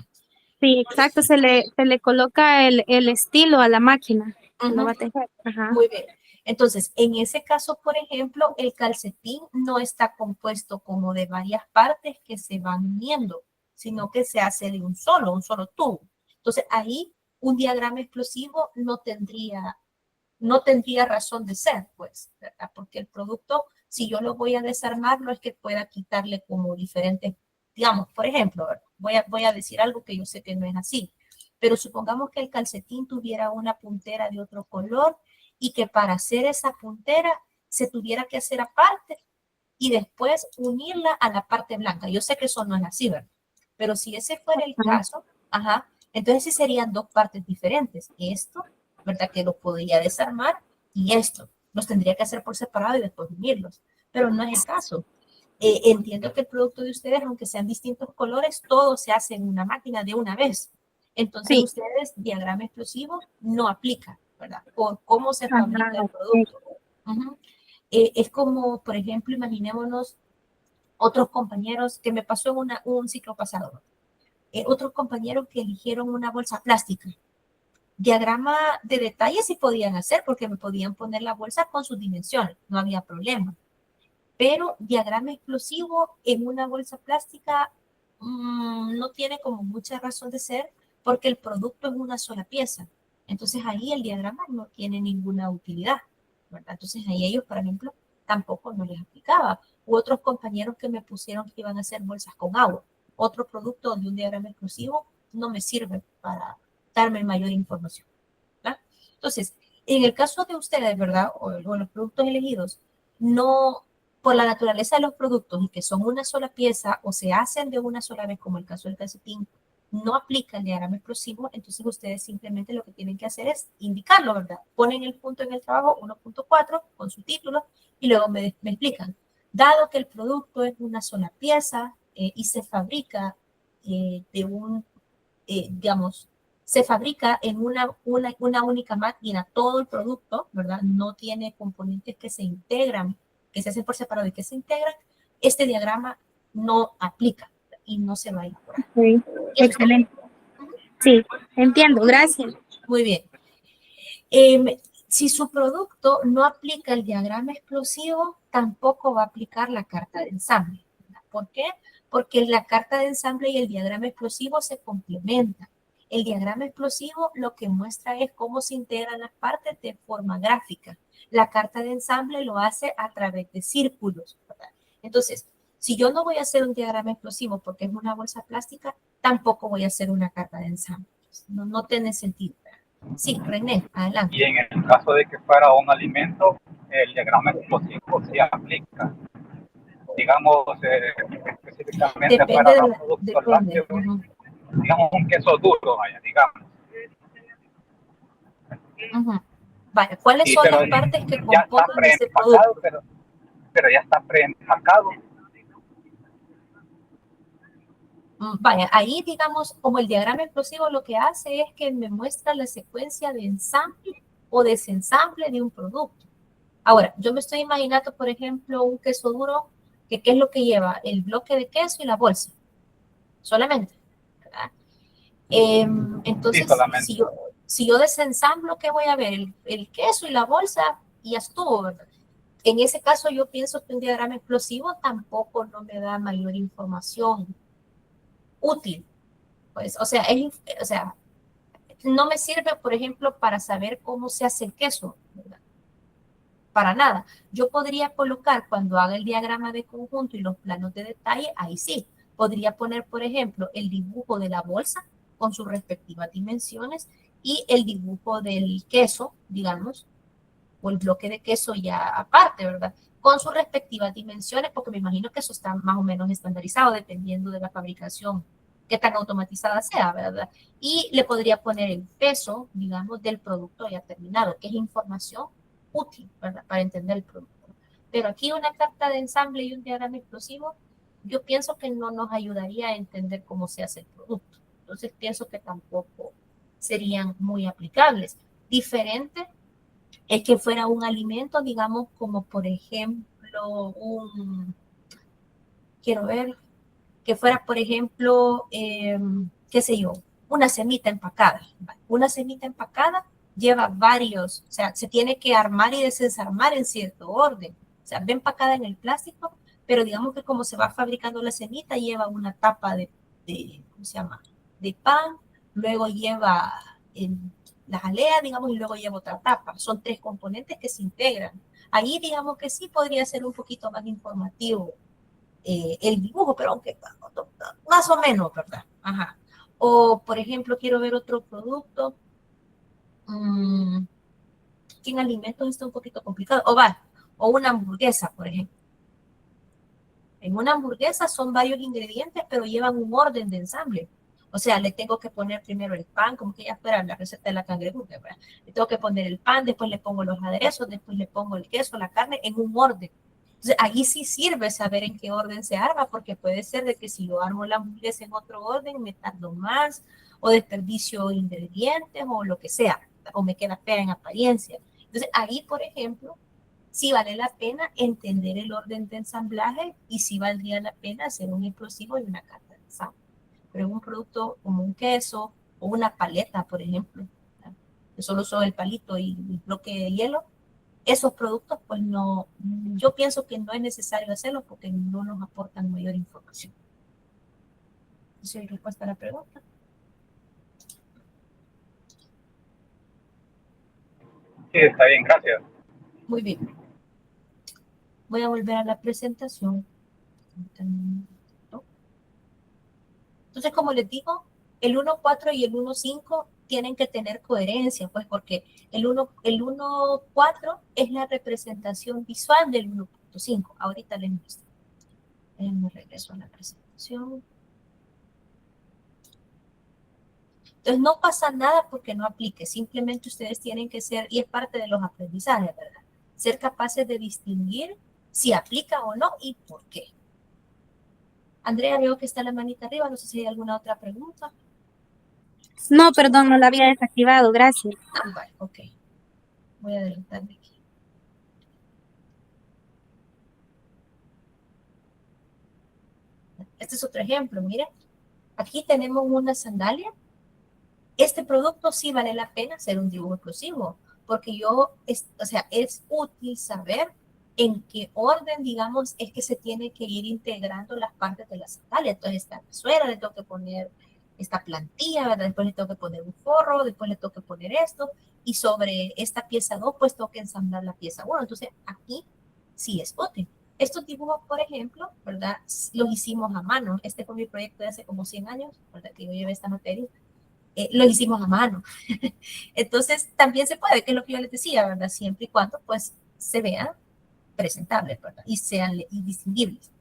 sí, exacto. Se le coloca el estilo a la máquina. Lo Ujú. va a tejer. Ajá. Muy bien. Entonces, en ese caso, por ejemplo, el calcetín no está compuesto como de varias partes que se van uniendo, sino que se hace de un solo tubo. Entonces, ahí un diagrama explosivo no tendría razón de ser, pues, ¿verdad? Porque el producto, si yo lo voy a desarmar, no es que pueda quitarle como diferentes, digamos, por ejemplo, ¿verdad? Voy a decir algo que yo sé que no es así, pero supongamos que el calcetín tuviera una puntera de otro color y que para hacer esa puntera se tuviera que hacer aparte y después unirla a la parte blanca. Yo sé que eso no es así, ¿verdad? Pero si ese fuera el Ajá. caso, ajá, entonces sí serían dos partes diferentes. Esto, ¿verdad? Que lo podría desarmar y esto. Los tendría que hacer por separado y después unirlos. Pero no es el caso. Entiendo que el producto de ustedes, aunque sean distintos colores, todo se hace en una máquina de una vez. Entonces Sí, ustedes, diagrama explosivo, no aplica. ¿verdad? Por cómo se fabrica el producto. Es como, por ejemplo, imaginémonos otros compañeros que me pasó en un ciclo pasado, otros compañeros que eligieron una bolsa plástica. Diagrama de detalles sí podían hacer porque me podían poner la bolsa con sus dimensiones, no había problema. Pero diagrama explosivo en una bolsa plástica no tiene como mucha razón de ser porque el producto es una sola pieza. Entonces ahí el diagrama no tiene ninguna utilidad, ¿verdad? Entonces ahí ellos, por ejemplo, tampoco no les aplicaba. U otros compañeros que me pusieron que iban a hacer bolsas con agua. Otro producto de un diagrama explosivo no me sirve para darme mayor información, ¿verdad? Entonces, en el caso de ustedes, ¿verdad? O los productos elegidos, no, por la naturaleza de los productos y que son una sola pieza o se hacen de una sola vez, como el caso del calcetín, no aplica el diagrama explosivo, entonces ustedes simplemente lo que tienen que hacer es indicarlo, ¿verdad? Ponen el punto en el trabajo 1.4 con su título y luego me explican. Dado que el producto es una sola pieza y se fabrica digamos, se fabrica en una única máquina todo el producto, ¿verdad? No tiene componentes que se integran, que se hacen por separado y que se integran, este diagrama no aplica y no se va a ir por ahí. Sí, excelente. Sí, entiendo, gracias. Muy bien. Si su producto no aplica el diagrama explosivo, tampoco va a aplicar la carta de ensamble. ¿Por qué? Porque la carta de ensamble y el diagrama explosivo se complementan. El diagrama explosivo lo que muestra es cómo se integran las partes de forma gráfica. La carta de ensamble lo hace a través de círculos, ¿verdad? Entonces, si yo no voy a hacer un diagrama explosivo porque es una bolsa plástica, tampoco voy a hacer una carta de ensamble. No tiene sentido, ¿verdad? Sí, René, adelante. Y en el caso de que fuera un alimento, el diagrama explosivo se aplica. Digamos, específicamente Depende para de los la, productos depende. lácteos, digamos un queso duro, vaya, digamos. Vaya, ¿cuáles Sí, son pero las partes que ya está compongan ese preempacado, producto? pero ya está preempacado. Vaya, ahí digamos, como el diagrama explosivo lo que hace es que me muestra la secuencia de ensamble o desensamble de un producto. Ahora, yo me estoy imaginando, por ejemplo, un queso duro, que ¿qué es lo que lleva? El bloque de queso y la bolsa, solamente, ¿verdad? Sí, Entonces, solamente. si yo desensamblo, ¿qué voy a ver? El queso y la bolsa y ya estuvo, ¿verdad? En ese caso, yo pienso que un diagrama explosivo tampoco no me da mayor información útil. Pues, o sea, no me sirve, por ejemplo, para saber cómo se hace el queso, ¿verdad? Para nada. Yo podría colocar, cuando haga el diagrama de conjunto y los planos de detalle, ahí sí. Podría poner, por ejemplo, el dibujo de la bolsa con sus respectivas dimensiones y el dibujo del queso, digamos, o el bloque de queso ya aparte, ¿verdad? Con sus respectivas dimensiones, porque me imagino que eso está más o menos estandarizado dependiendo de la fabricación, qué tan automatizada sea, ¿verdad? Y le podría poner el peso, digamos, del producto ya terminado, que es información útil, ¿verdad? Para entender el producto. Pero aquí una carta de ensamble y un diagrama explosivo, yo pienso que no nos ayudaría a entender cómo se hace el producto. Entonces pienso que tampoco serían muy aplicables. Diferente es que fuera un alimento, digamos, como por ejemplo quiero ver, que fuera por ejemplo, qué sé yo, una semita empacada. Una semita empacada lleva varios, o sea, se tiene que armar y desarmar en cierto orden. O sea, ve empacada en el plástico, pero digamos que como se va fabricando la semita, lleva una tapa ¿cómo se llama? De pan, luego lleva la jalea, digamos, y luego lleva otra tapa. Son tres componentes que se integran. Ahí, digamos que sí podría ser un poquito más informativo el dibujo, pero aunque más o menos, ¿verdad? Ajá. O, por ejemplo, quiero ver otro producto. Que en alimentos está un poquito complicado. O una hamburguesa, por ejemplo. En una hamburguesa son varios ingredientes, pero llevan un orden de ensamble. O sea, le tengo que poner primero el pan, como que ya fuera la receta de la cangreburger, ¿verdad? Le tengo que poner el pan, después le pongo los aderezos, después le pongo el queso, la carne, en un orden. Entonces, ahí sí sirve saber en qué orden se arma, porque puede ser de que si yo armo la hamburguesa en otro orden, me tardo más, o desperdicio ingredientes, o lo que sea. o me queda fea en apariencia. Entonces, ahí, por ejemplo, sí vale la pena entender el orden de ensamblaje y sí valdría la pena hacer un explosivo y una carta de ensamble. Pero un producto como un queso o una paleta, por ejemplo, ¿verdad? Que solo son el palito y el bloque de hielo, esos productos, pues no, yo pienso que no es necesario hacerlo porque no nos aportan mayor información. ¿Esa es respuesta a la pregunta? Sí, está bien, gracias. Muy bien. Voy a volver a la presentación. Entonces, como les digo, el 1.4 y el 1.5 tienen que tener coherencia, pues porque el 1.4 es la representación visual del 1.5. Ahorita les muestro. Me regreso a la presentación. Entonces, no pasa nada porque no aplique. Simplemente ustedes tienen que ser, y es parte de los aprendizajes, ¿verdad? Ser capaces de distinguir si aplica o no y por qué. Andrea, veo que está la manita arriba. No sé si hay alguna otra pregunta. No, perdón, no la había desactivado, gracias. Ah, vale, ok. Voy a adelantarme aquí. Este es otro ejemplo, miren. Aquí tenemos una sandalia. Este producto sí vale la pena hacer un dibujo exclusivo, porque o sea, es útil saber en qué orden, digamos, es que se tiene que ir integrando las partes de la sandalia. Entonces, esta suela le tengo que poner esta plantilla, ¿verdad? Después le tengo que poner un forro, después le tengo que poner esto, y sobre esta pieza 2, pues tengo que ensamblar la pieza 1. Entonces, aquí sí es útil. Estos dibujos, por ejemplo, ¿verdad? Los hicimos a mano. Este fue mi proyecto de hace como 100 años, ¿verdad? Que yo llevé esta materia. Lo hicimos a mano. Entonces, también se puede, que es lo que yo les decía, ¿verdad? Siempre y cuando, pues, se vean presentables, ¿verdad? Y sean distinguibles.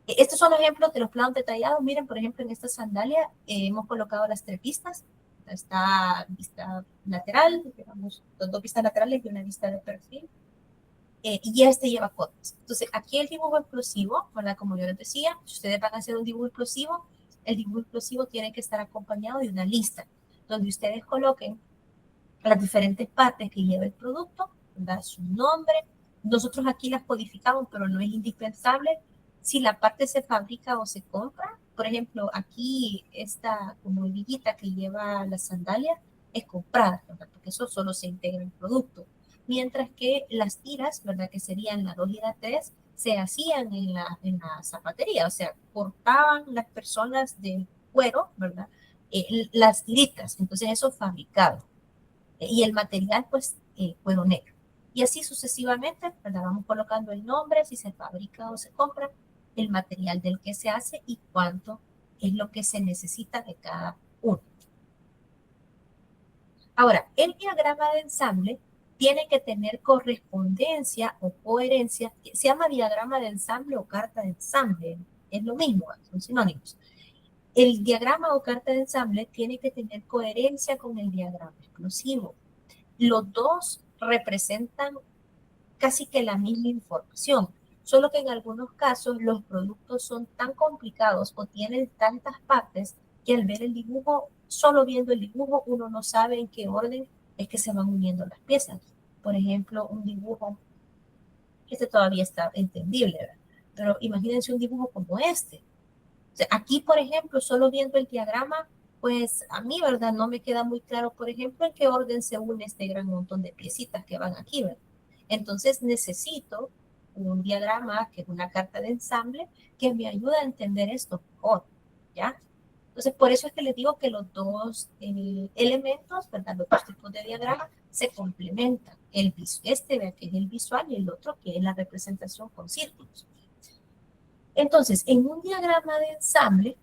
Estos son ejemplos de los planos detallados. Miren, por ejemplo, en esta sandalia hemos colocado las 3 vistas. Esta vista lateral, digamos, 2 vistas laterales y una vista de perfil. Y este lleva cotas. Entonces, aquí el dibujo explosivo, ¿verdad? Como yo les decía, si ustedes van a hacer un dibujo explosivo, el dibujo explosivo tiene que estar acompañado de una lista, donde ustedes coloquen las diferentes partes que lleva el producto, ¿verdad? Su nombre. Nosotros aquí las codificamos, pero no es indispensable. Si la parte se fabrica o se compra, por ejemplo, aquí esta como hebillita que lleva la sandalia es comprada, ¿verdad? Porque eso solo se integra en el producto. Mientras que las tiras, ¿verdad? Que serían la 2 y la 3, se hacían en la zapatería, o sea, cortaban las personas de cuero, ¿verdad? Las tiritas, entonces eso fabricado. Y el material, pues, cuero negro. Y así sucesivamente, ¿verdad? Vamos colocando el nombre, si se fabrica o se compra, el material del que se hace y cuánto es lo que se necesita de cada uno. Ahora, el diagrama de ensamble tiene que tener correspondencia o coherencia. Se llama diagrama de ensamble o carta de ensamble. Es lo mismo, son sinónimos. El diagrama o carta de ensamble tiene que tener coherencia con el diagrama explosivo. Los dos representan casi que la misma información, solo que en algunos casos los productos son tan complicados o tienen tantas partes que al ver el dibujo, solo viendo el dibujo, uno no sabe en qué orden es que se van uniendo las piezas. Por ejemplo, un dibujo, este todavía está entendible, ¿verdad? Pero imagínense un dibujo como este. O sea, aquí, por ejemplo, solo viendo el diagrama, pues a mí, ¿verdad? No me queda muy claro, por ejemplo, en qué orden se une este gran montón de piecitas que van aquí, ¿verdad? Entonces necesito un diagrama, que es una carta de ensamble, que me ayude a entender esto mejor, ¿ya? Entonces, por eso es que les digo que los dos elementos, ¿verdad? Los dos tipos de diagrama se complementan. Este, ¿verdad? Que es el visual, y el otro, que es la representación con círculos. Entonces, en un diagrama de ensamble,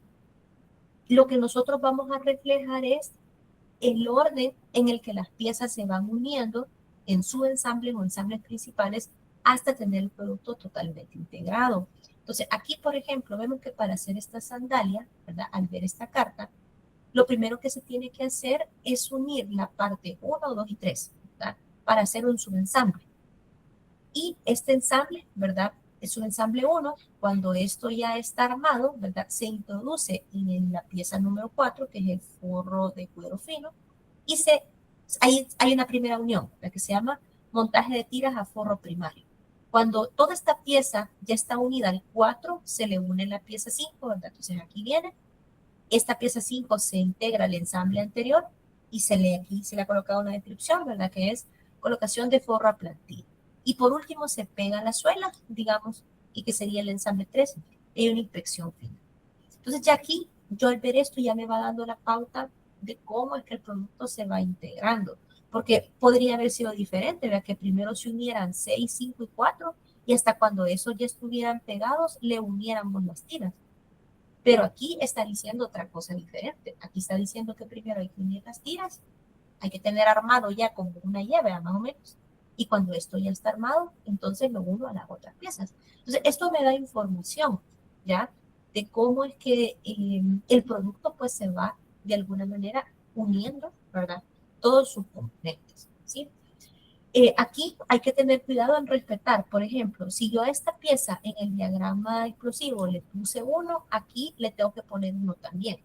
lo que nosotros vamos a reflejar es el orden en el que las piezas se van uniendo en su ensamble o ensambles principales hasta tener el producto totalmente integrado. Entonces, aquí, por ejemplo, vemos que para hacer esta sandalia, ¿verdad? Al ver esta carta, lo primero que se tiene que hacer es unir la parte 1, 2 y 3, ¿verdad? Para hacer un subensamble. Y este ensamble, ¿verdad? Es un ensamble 1. Cuando esto ya está armado, ¿verdad? Se introduce en la pieza número 4, que es el forro de cuero fino, y se Hay una primera unión, la que se llama montaje de tiras a forro primario. Cuando toda esta pieza ya está unida al 4, se le une la pieza 5, ¿verdad? Entonces aquí viene, esta pieza 5 se integra al ensamble anterior y aquí se le ha colocado una descripción, ¿verdad? Que es colocación de forro a plantilla. Y por último se pega la suela, digamos, y que sería el ensamble 3, y una inspección final. Entonces ya aquí, yo al ver esto ya me va dando la pauta de cómo es que el producto se va integrando. Porque podría haber sido diferente, ¿verdad? Que primero se unieran 6, 5 y 4 y hasta cuando esos ya estuvieran pegados, le uniéramos las tiras. Pero aquí está diciendo otra cosa diferente. Aquí está diciendo que primero hay que unir las tiras, hay que tener armado ya como una llave, más o menos. Y cuando esto ya está armado, entonces lo uno a las otras piezas. Entonces, esto me da información, ¿ya? De cómo es que el producto pues se va de alguna manera uniendo, ¿verdad? Todos sus componentes, ¿sí? Aquí hay que tener cuidado en respetar, por ejemplo, si yo a esta pieza en el diagrama explosivo le puse 1, aquí le tengo que poner 1 también.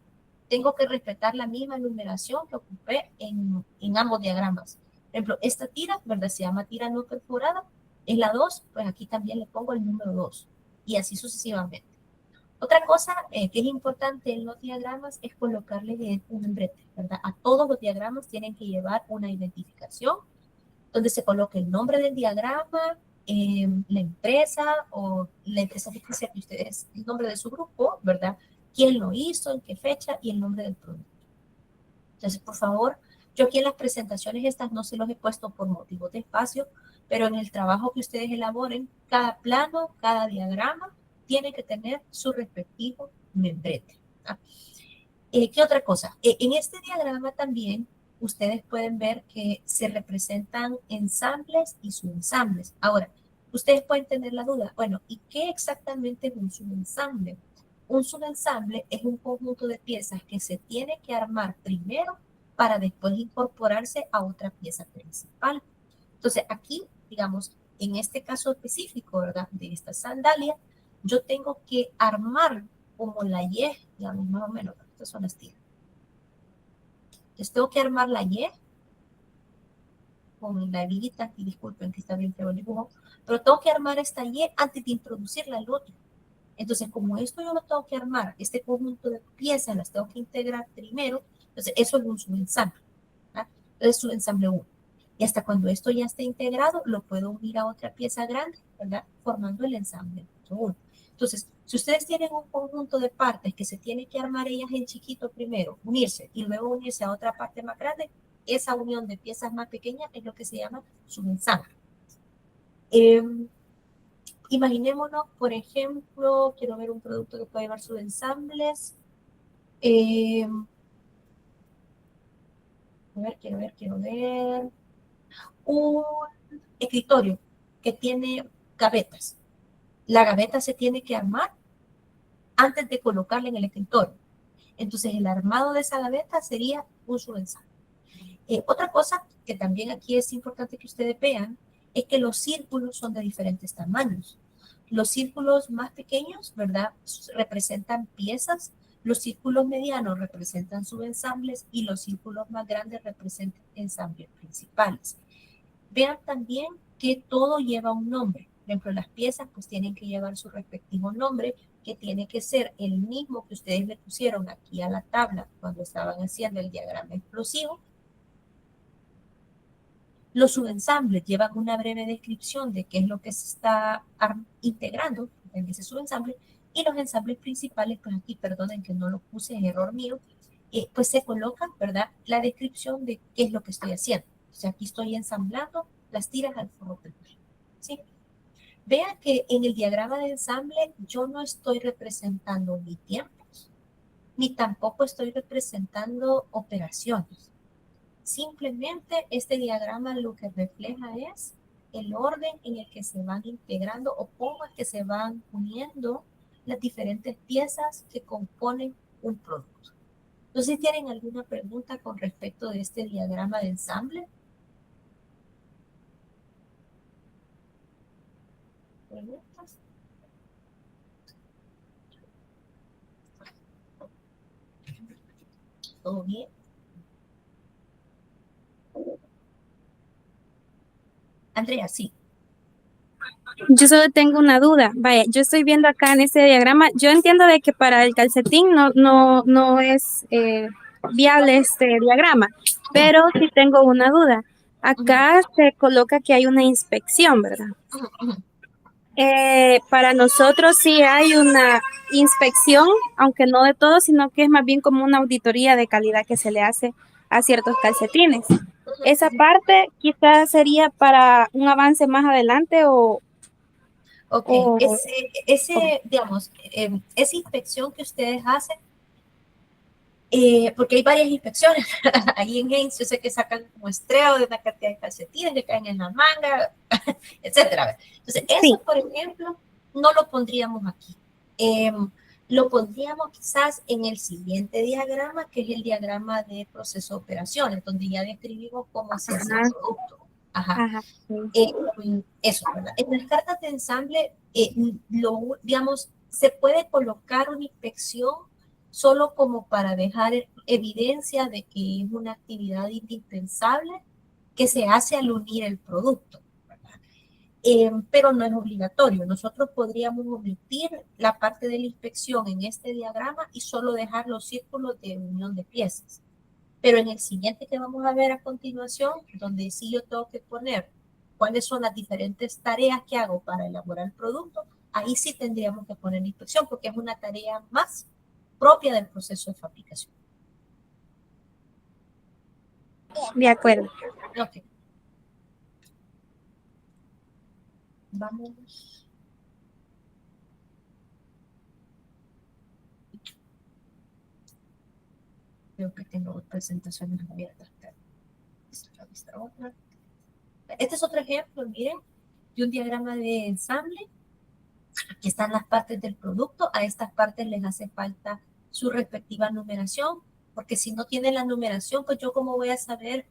Tengo que respetar la misma numeración que ocupé en ambos diagramas. Por ejemplo, esta tira, ¿verdad? Se llama tira no perforada, es la 2, pues aquí también le pongo el número 2 y así sucesivamente. Otra cosa que es importante en los diagramas es colocarle un membrete, ¿verdad? A todos los diagramas tienen que llevar una identificación donde se coloque el nombre del diagrama, la empresa o la empresa ficticia que ustedes, el nombre de su grupo, ¿verdad? Quién lo hizo, en qué fecha y el nombre del producto. Entonces, por favor, yo aquí en las presentaciones estas no se los he puesto por motivos de espacio, pero en el trabajo que ustedes elaboren, cada plano, cada diagrama tiene que tener su respectivo membrete. ¿Ah? ¿Qué otra cosa? En este diagrama también ustedes pueden ver que se representan ensambles y subensambles. Ahora, ustedes pueden tener la duda, bueno, ¿y qué exactamente es un subensamble? Un subensamble es un conjunto de piezas que se tiene que armar primero para después incorporarse a otra pieza principal. Entonces, aquí, digamos, en este caso específico, ¿verdad? De esta sandalia, yo tengo que armar como la Y, digamos, más o menos, estas son las tiras. Entonces, tengo que armar la Y con la hebillita, y disculpen que está bien feo el dibujo, pero tengo que armar esta Y antes de introducirla al otro. Entonces, como esto yo lo tengo que armar, este conjunto de piezas las tengo que integrar primero, entonces eso es un subensamble. ¿Ah? Entonces, subensamble 1. Y hasta cuando esto ya esté integrado, lo puedo unir a otra pieza grande, ¿verdad? Formando el ensamble 1. Entonces, si ustedes tienen un conjunto de partes que se tienen que armar ellas en chiquito primero, unirse y luego unirse a otra parte más grande, esa unión de piezas más pequeñas es lo que se llama subensamble. Imaginémonos, por ejemplo, quiero ver un producto que puede llevar subensambles. Quiero ver. Un escritorio que tiene gavetas. La gaveta se tiene que armar antes de colocarla en el escritorio. Entonces, el armado de esa gaveta sería un subensamble. Otra cosa que también aquí es importante que ustedes vean es que los círculos son de diferentes tamaños. Los círculos más pequeños, ¿verdad? Representan piezas, los círculos medianos representan subensambles y los círculos más grandes representan ensambles principales. Vean también que todo lleva un nombre. Por ejemplo, las piezas pues tienen que llevar su respectivo nombre, que tiene que ser el mismo que ustedes le pusieron aquí a la tabla cuando estaban haciendo el diagrama explosivo. Los subensambles llevan una breve descripción de qué es lo que se está integrando en ese subensamble y los ensambles principales, pues aquí perdonen que no lo puse, es error mío, pues se coloca, ¿verdad? La descripción de qué es lo que estoy haciendo. O sea, aquí estoy ensamblando las tiras al forro primario, ¿sí? Vean que en el diagrama de ensamble yo no estoy representando ni tiempos, ni tampoco estoy representando operaciones. Simplemente este diagrama lo que refleja es el orden en el que se van integrando o cómo es que se van uniendo las diferentes piezas que componen un producto. Entonces, ¿tienen alguna pregunta con respecto de este diagrama de ensamble? ¿Preguntas? ¿Todo bien? Andrea, sí. Yo solo tengo una duda. Vaya, yo estoy viendo acá en este diagrama, yo entiendo de que para el calcetín no es viable este diagrama, pero sí tengo una duda. Acá se coloca que hay una inspección, ¿verdad? Ujú, ujú. Para nosotros sí hay una inspección, aunque no de todo, sino que es más bien como una auditoría de calidad que se le hace a ciertos calcetines. Esa parte quizás sería para un avance más adelante Ok, o digamos, esa inspección que ustedes hacen, porque hay varias inspecciones, ahí en Haynes yo sé que sacan muestreo de una cantidad de calcetines que caen en la manga, etcétera. Entonces, sí. eso, por ejemplo, no lo pondríamos aquí. Lo pondríamos quizás en el siguiente diagrama, que es el diagrama de proceso de operaciones, donde ya describimos cómo se hace el Ajá, producto. Ajá. ajá, sí. Eso, ¿verdad? En las cartas de ensamble, digamos, se puede colocar una inspección solo como para dejar evidencia de que es una actividad indispensable que se hace al unir el producto, ¿verdad? Pero no es obligatorio. Nosotros podríamos omitir la parte de la inspección en este diagrama y solo dejar los círculos de unión de piezas. Pero en el siguiente que vamos a ver a continuación, donde sí yo tengo que poner cuáles son las diferentes tareas que hago para elaborar el producto, ahí sí tendríamos que poner la inspección porque es una tarea más propia del proceso de fabricación. De acuerdo. Ok. Vamos. Creo que tengo presentaciones abiertas. Este es otro ejemplo, miren, de un diagrama de ensamble. Aquí están las partes del producto. A estas partes les hace falta su respectiva numeración, porque si no tienen la numeración, pues yo cómo voy a saber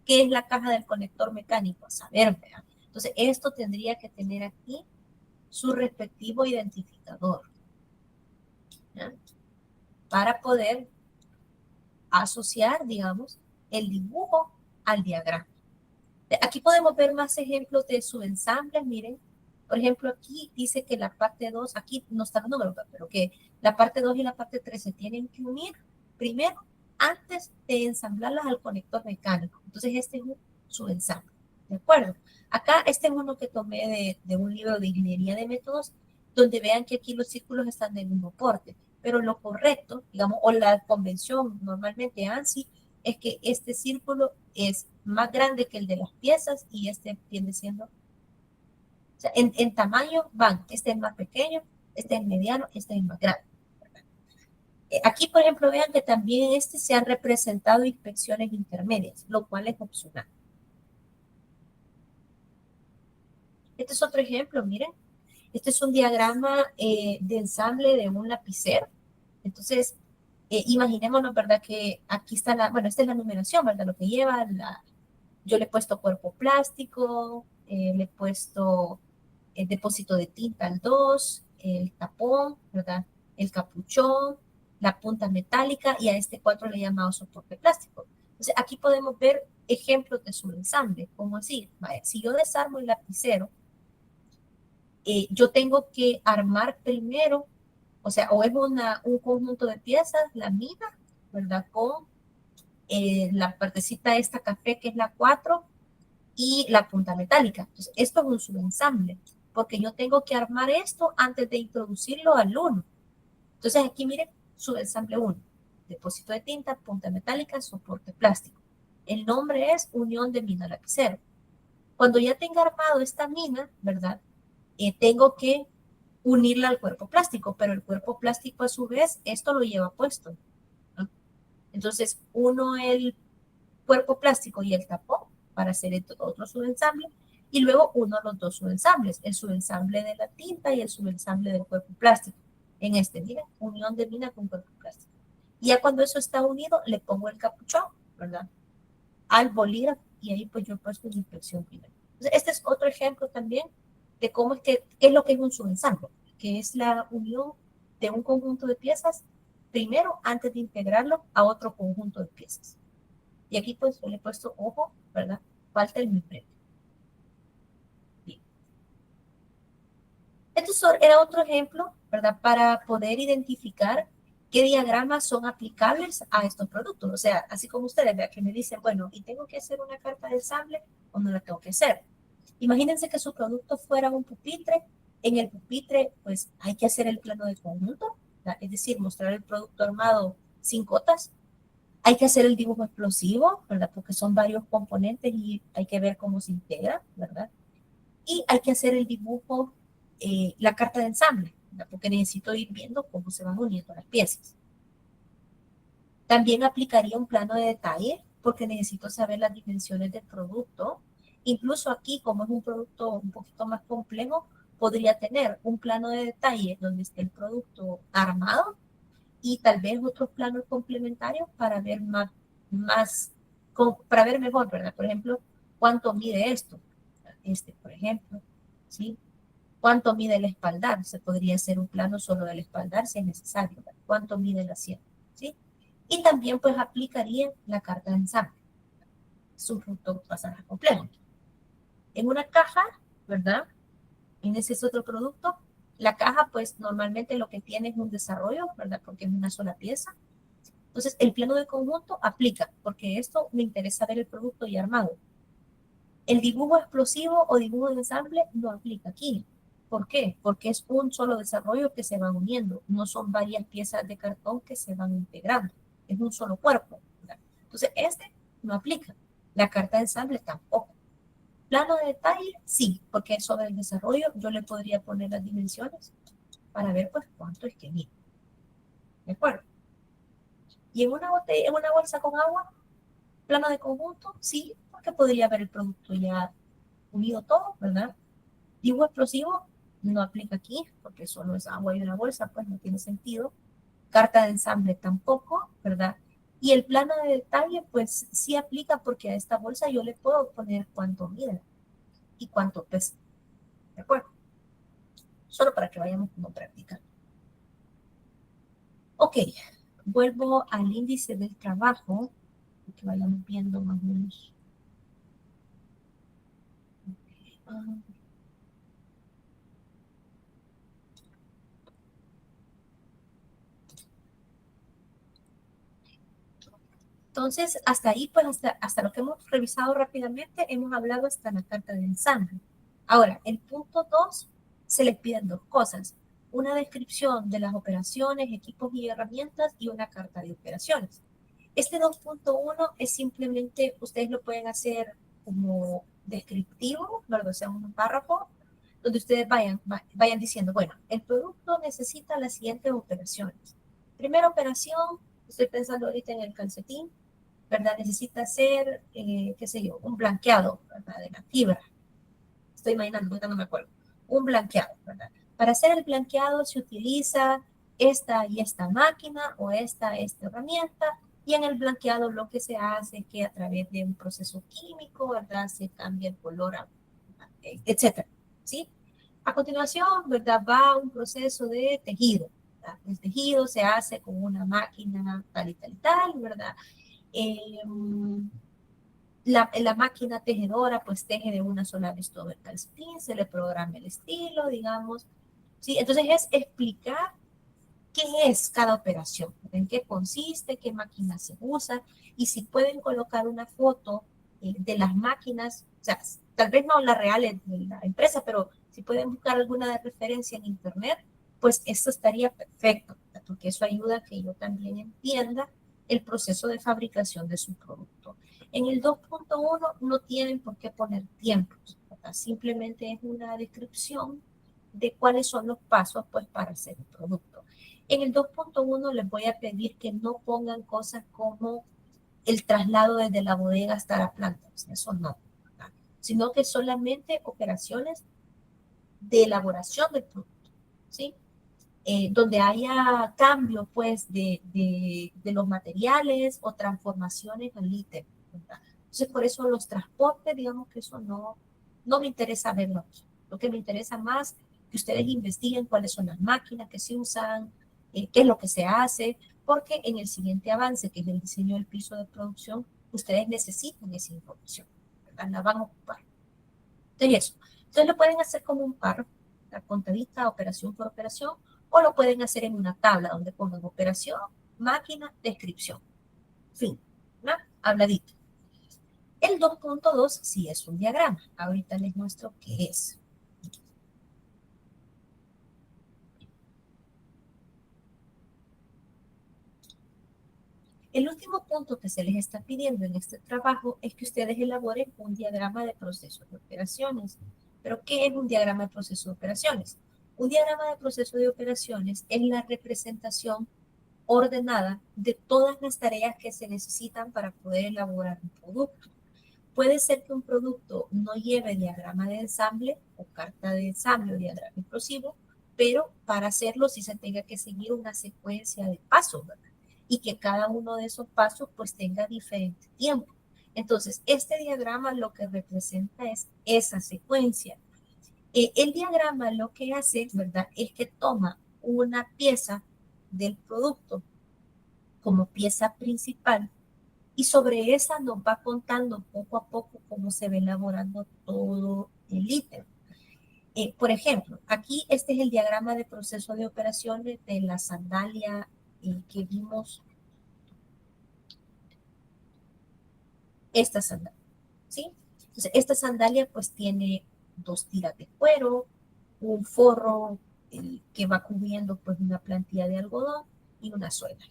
qué es la caja del conector mecánico. A saber, ¿verdad? Entonces, esto tendría que tener aquí su respectivo identificador, ¿ya? Para poder asociar, digamos, el dibujo al diagrama. Aquí podemos ver más ejemplos de subensambles, miren. Por ejemplo, aquí dice que la parte 2, aquí no está el número, pero que la parte 2 y la parte 3 se tienen que unir primero antes de ensamblarlas al conector mecánico. Entonces, este es un subensamble, ¿de acuerdo? Acá, este es uno que tomé de un libro de ingeniería de métodos, donde vean que aquí los círculos están del mismo porte, pero lo correcto, digamos, o la convención normalmente ANSI, es que este círculo es más grande que el de las piezas y este viene siendo, o sea, en tamaño van, este es más pequeño, este es mediano, este es más grande. Aquí, por ejemplo, vean que también este se han representado inspecciones intermedias, lo cual es opcional. Este es otro ejemplo, miren. Este es un diagrama de ensamble de un lapicero. Entonces, imaginémonos, ¿verdad? Que aquí está bueno, esta es la numeración, ¿verdad? Lo que lleva yo le he puesto cuerpo plástico, le he puesto el depósito de tinta al 2, el tapón, ¿verdad? El capuchón, la punta metálica y a este 4 le he llamado soporte plástico. Entonces aquí podemos ver ejemplos de su ensamble, como así, vaya, si yo desarmo el lapicero, yo tengo que armar primero, o sea, o es un conjunto de piezas, la mina, ¿verdad? Con la partecita esta café que es la 4 y la punta metálica. Entonces, esto es un subensamble, porque yo tengo que armar esto antes de introducirlo al 1. Entonces, aquí miren, subensamble 1, depósito de tinta, punta metálica, soporte plástico. El nombre es unión de mina lapicero. Cuando ya tenga armado esta mina, ¿verdad? Tengo que unirla al cuerpo plástico, pero el cuerpo plástico a su vez, esto lo lleva puesto, ¿no? Entonces, uno el cuerpo plástico y el tapón para hacer otro subensamble, y luego uno los dos subensambles, el subensamble de la tinta y el subensamble del cuerpo plástico. En este, miren, unión de mina con cuerpo plástico. Y ya cuando eso está unido, le pongo el capuchón, ¿verdad? Al bolígrafo, y ahí pues yo he puesto una inspección primero. Entonces, este es otro ejemplo también de cómo es qué es lo que es un subensamble, que es la unión de un conjunto de piezas primero antes de integrarlo a otro conjunto de piezas. Y aquí pues le he puesto ojo, ¿verdad? Falta el membrete. Entonces era otro ejemplo, ¿verdad? Para poder identificar qué diagramas son aplicables a estos productos. O sea, así como ustedes, vean que me dicen, bueno, ¿y tengo que hacer una carta de ensamble o no la tengo que hacer? Imagínense que su producto fuera un pupitre. En el pupitre, pues hay que hacer el plano de conjunto, ¿verdad? Es decir, mostrar el producto armado sin cotas. Hay que hacer el dibujo explosivo, ¿verdad? Porque son varios componentes y hay que ver cómo se integra, ¿verdad? Y hay que hacer el dibujo, la carta de ensamble, ¿verdad? Porque necesito ir viendo cómo se van uniendo las piezas. También aplicaría un plano de detalle porque necesito saber las dimensiones del producto. Incluso aquí, como es un producto un poquito más complejo, podría tener un plano de detalle donde esté el producto armado y tal vez otros planos complementarios para ver para ver mejor, ¿verdad? Por ejemplo, ¿cuánto mide esto? Por ejemplo, ¿sí? ¿Cuánto mide el espaldar? Se podría hacer un plano solo del espaldar si es necesario, ¿verdad? ¿Cuánto mide el asiento? ¿Sí? Y también pues aplicaría la carta de ensamble. Es un producto bastante complejo. En una caja, ¿verdad? En ese es otro producto. La caja pues normalmente lo que tiene es un desarrollo, ¿verdad? Porque es una sola pieza. Entonces el plano de conjunto aplica, porque esto me interesa ver el producto ya armado. El dibujo explosivo o dibujo de ensamble no aplica aquí. ¿Por qué? Porque es un solo desarrollo que se van uniendo, no son varias piezas de cartón que se van integrando, es un solo cuerpo, ¿verdad? Entonces, este no aplica. La carta de ensamble tampoco. Plano de detalle, sí, porque sobre el desarrollo yo le podría poner las dimensiones para ver pues cuánto es que mide. ¿De acuerdo? Y en una botella, en una bolsa con agua, plano de conjunto, sí, porque podría ver el producto ya unido todo, ¿verdad? Dibujo explosivo no aplica aquí porque solo es agua y una bolsa, pues no tiene sentido. Carta de ensamble tampoco, ¿verdad? Y el plano de detalle, pues sí aplica porque a esta bolsa yo le puedo poner cuánto mide y cuánto pesa. ¿De acuerdo? Solo para que vayamos como practicando. Ok, vuelvo al índice del trabajo, que vayamos viendo más o menos. Entonces, hasta ahí, pues hasta lo que hemos revisado rápidamente, hemos hablado hasta la carta de ensamble. Ahora, el punto 2, se les piden dos cosas. Una descripción de las operaciones, equipos y herramientas y una carta de operaciones. Este 2.1 es simplemente, ustedes lo pueden hacer como descriptivo, ¿verdad? O sea, un párrafo, donde ustedes vayan diciendo, bueno, el producto necesita las siguientes operaciones. Primera operación, estoy pensando ahorita en el calcetín, ¿verdad? Necesita hacer, qué sé yo, un blanqueado, ¿verdad? De la fibra. Estoy imaginando, ahorita no me acuerdo. Un blanqueado, ¿verdad? Para hacer el blanqueado se utiliza esta y esta máquina o esta herramienta. Y en el blanqueado lo que se hace es que a través de un proceso químico, ¿verdad? Se cambia el color, etcétera, ¿sí? A continuación, ¿verdad? Va un proceso de tejido, ¿verdad? El tejido se hace con una máquina tal y tal y tal, ¿verdad? La máquina tejedora pues teje de una sola vez todo el calcetín, se le programa el estilo, digamos, ¿sí? Entonces es explicar qué es cada operación, en qué consiste, qué máquina se usa, y si pueden colocar una foto de las máquinas, o sea, tal vez no la real de la empresa, pero si pueden buscar alguna de referencia en internet, pues esto estaría perfecto, porque eso ayuda a que yo también entienda el proceso de fabricación de su producto. En el 2.1 no tienen por qué poner tiempos, ¿verdad? Simplemente es una descripción de cuáles son los pasos pues, para hacer el producto. En el 2.1 les voy a pedir que no pongan cosas como el traslado desde la bodega hasta la planta, o sea, eso no, ¿verdad? Sino que solamente operaciones de elaboración del producto, ¿sí? Donde haya cambio pues de los materiales o transformaciones al ítem, ¿verdad? Entonces por eso los transportes, digamos que eso no me interesa verlo. Lo que me interesa más que ustedes investiguen cuáles son las máquinas que se usan, qué es lo que se hace, porque en el siguiente avance, que es el diseño del piso de producción, ustedes necesitan esa información, ¿verdad? La van a ocupar. Entonces eso. Entonces lo pueden hacer como un párrafo, la contadita, operación por operación, o lo pueden hacer en una tabla donde pongan operación, máquina, descripción. Fin, ¿no? Habladito. El 2.2 sí es un diagrama. Ahorita les muestro qué es. El último punto que se les está pidiendo en este trabajo es que ustedes elaboren un diagrama de proceso de operaciones. ¿Pero qué es un diagrama de proceso de operaciones? Un diagrama de proceso de operaciones es la representación ordenada de todas las tareas que se necesitan para poder elaborar un producto. Puede ser que un producto no lleve diagrama de ensamble o carta de ensamble o diagrama explosivo, pero para hacerlo sí se tenga que seguir una secuencia de pasos, ¿verdad? Y que cada uno de esos pasos pues tenga diferente tiempo. Entonces, este diagrama lo que representa es esa secuencia. El diagrama lo que hace, ¿verdad? Es que toma una pieza del producto como pieza principal y sobre esa nos va contando poco a poco cómo se va elaborando todo el ítem. Por ejemplo, aquí este es el diagrama de proceso de operaciones de la sandalia que vimos, esta sandalia, ¿sí? Entonces, esta sandalia pues tiene 2 tiras de cuero, un forro que va cubriendo pues una plantilla de algodón y una suela.